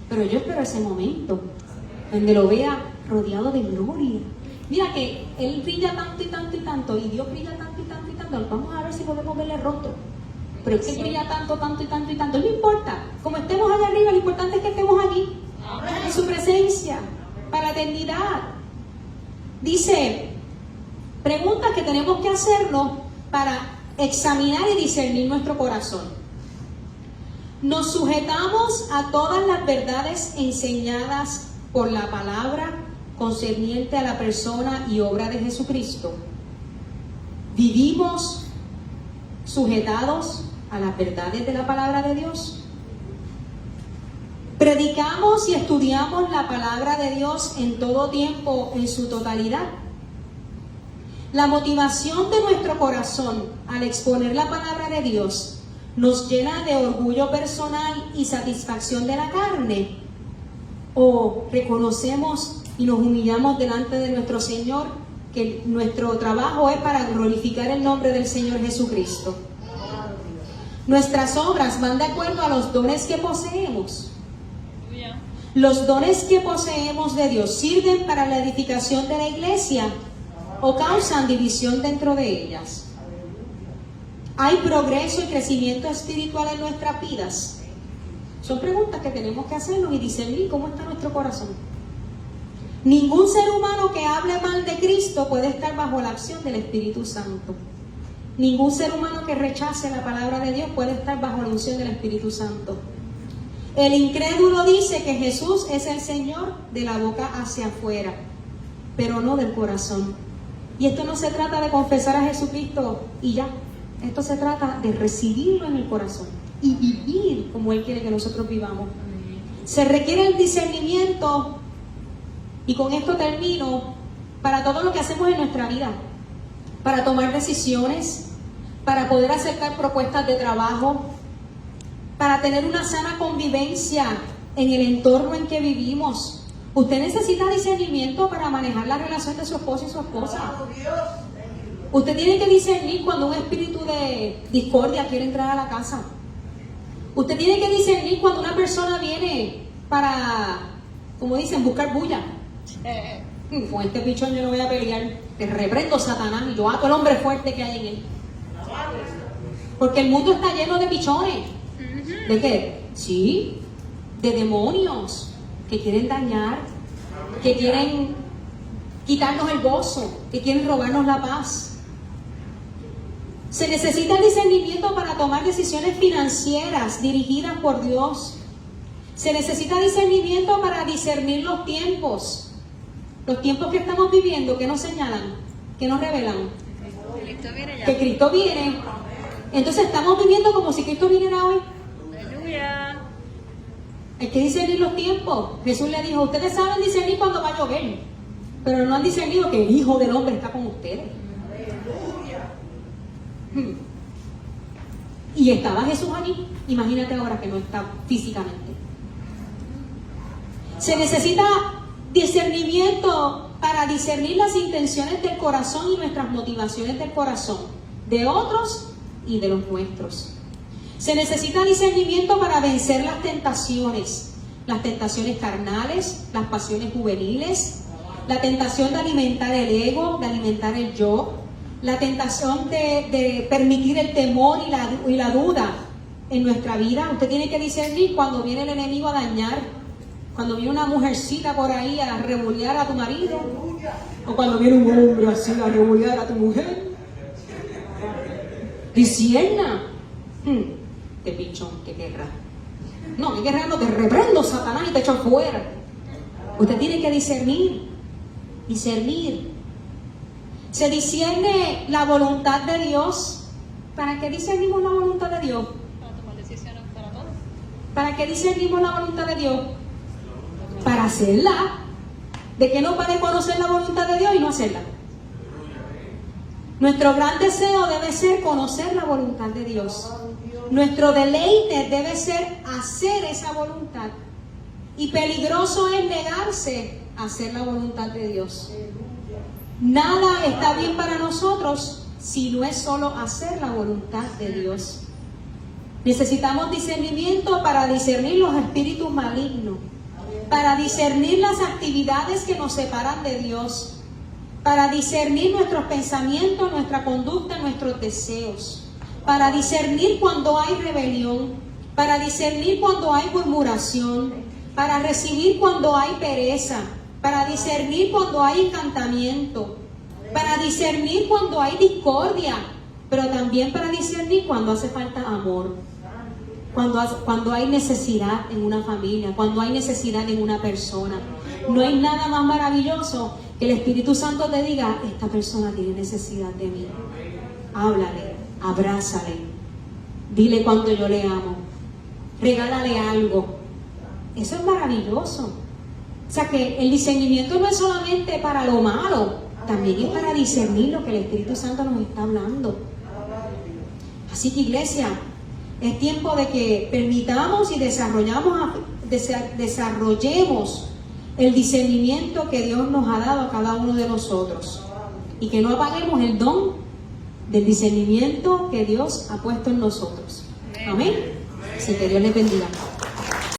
Pero yo espero ese momento donde lo vea rodeado de gloria. Mira que Él brilla tanto y tanto y tanto, y Dios brilla tanto y tanto y tanto. Vamos a ver si podemos verle el rostro. Pero es que brilla tanto, tanto y tanto y tanto. No importa. Como estemos allá arriba, lo importante es que estemos aquí. En su presencia. Para la eternidad. Dice, preguntas que tenemos que hacernos para examinar y discernir nuestro corazón. ¿Nos sujetamos a todas las verdades enseñadas por la palabra concerniente a la persona y obra de Jesucristo? ¿Vivimos sujetados a las verdades de la palabra de Dios? ¿Predicamos y estudiamos la palabra de Dios en todo tiempo, en su totalidad? La motivación de nuestro corazón al exponer la palabra de Dios nos llena de orgullo personal y satisfacción de la carne, o reconocemos y nos humillamos delante de nuestro Señor, que nuestro trabajo es para glorificar el nombre del Señor Jesucristo. Nuestras obras van de acuerdo a los dones que poseemos. Los dones que poseemos de Dios sirven para la edificación de la iglesia o causan división dentro de ellas. ¿Hay progreso y crecimiento espiritual en nuestras vidas? Son preguntas que tenemos que hacernos y discernir cómo está nuestro corazón. Ningún ser humano que hable mal de Cristo puede estar bajo la acción del Espíritu Santo. Ningún ser humano que rechace la palabra de Dios puede estar bajo la unción del Espíritu Santo. El incrédulo dice que Jesús es el Señor de la boca hacia afuera, pero no del corazón. Y esto no se trata de confesar a Jesucristo y ya. Esto se trata de recibirlo en el corazón y vivir como Él quiere que nosotros vivamos. Se requiere el discernimiento, y con esto termino, para todo lo que hacemos en nuestra vida, para tomar decisiones, para poder acercar propuestas de trabajo, para tener una sana convivencia en el entorno en que vivimos. Usted necesita discernimiento para manejar la relación de su esposo y su esposa. Usted tiene que discernir cuando un espíritu de discordia quiere entrar a la casa. Usted tiene que discernir cuando una persona viene para, como dicen, buscar bulla. Con este pichón yo no voy a pelear. Te reprendo, Satanás, y yo ato al hombre fuerte que hay en él. Porque el mundo está lleno de pichones. ¿De qué? Sí, de demonios que quieren dañar, que quieren quitarnos el gozo, que quieren robarnos la paz. Se necesita discernimiento para tomar decisiones financieras dirigidas por Dios. Se necesita discernimiento para discernir los tiempos. Los tiempos que estamos viviendo, ¿qué nos señalan? ¿Qué nos revelan? Que Cristo viene. Entonces estamos viviendo como si Cristo viniera hoy. Aleluya. Hay que discernir los tiempos. Jesús le dijo, ustedes saben discernir cuando va a llover, pero no han discernido que el Hijo del Hombre está con ustedes. Y estaba Jesús allí. Imagínate ahora que no está físicamente. Se necesita discernimiento para discernir las intenciones del corazón y nuestras motivaciones del corazón, de otros y de los nuestros. Se necesita discernimiento para vencer las tentaciones carnales, las pasiones juveniles, la tentación de alimentar el ego, de alimentar el yo, la tentación de permitir el temor y la duda en nuestra vida. Usted tiene que discernir cuando viene el enemigo a dañar, cuando viene una mujercita por ahí a rebuliar a tu marido, o cuando viene un hombre así a rebuliar a tu mujer. Discierna. Qué pichón, qué guerra. No, hay que regarlo, te reprendo, Satanás, y te echo fuera. Usted tiene que discernir. Discernir. Se discierne la voluntad de Dios. ¿Para qué discernimos la voluntad de Dios? Para tomar decisiones para todos. ¿Para qué discernimos la voluntad de Dios? Para hacerla. ¿De qué nos vale conocer la voluntad de Dios y no hacerla? Nuestro gran deseo debe ser conocer la voluntad de Dios. Nuestro deleite debe ser hacer esa voluntad. Y peligroso es negarse a hacer la voluntad de Dios. Nada está bien para nosotros si no es solo hacer la voluntad de Dios. Necesitamos discernimiento para discernir los espíritus malignos, para discernir las actividades que nos separan de Dios, para discernir nuestros pensamientos, nuestra conducta, nuestros deseos, para discernir cuando hay rebelión, para discernir cuando hay murmuración, para recibir cuando hay pereza, para discernir cuando hay encantamiento, para discernir cuando hay discordia, pero también para discernir cuando hace falta amor, cuando hay necesidad en una familia, cuando hay necesidad en una persona. No hay nada más maravilloso que el Espíritu Santo te diga, esta persona tiene necesidad de mí. Háblale, abrázale, dile cuánto yo le amo, regálale algo. Eso es maravilloso. O sea que el discernimiento no es solamente para lo malo, también es para discernir lo que el Espíritu Santo nos está hablando. Así que, iglesia, es tiempo de que permitamos y desarrollemos el discernimiento que Dios nos ha dado a cada uno de nosotros. Y que no apaguemos el don del discernimiento que Dios ha puesto en nosotros. Amén. Así que Dios les bendiga.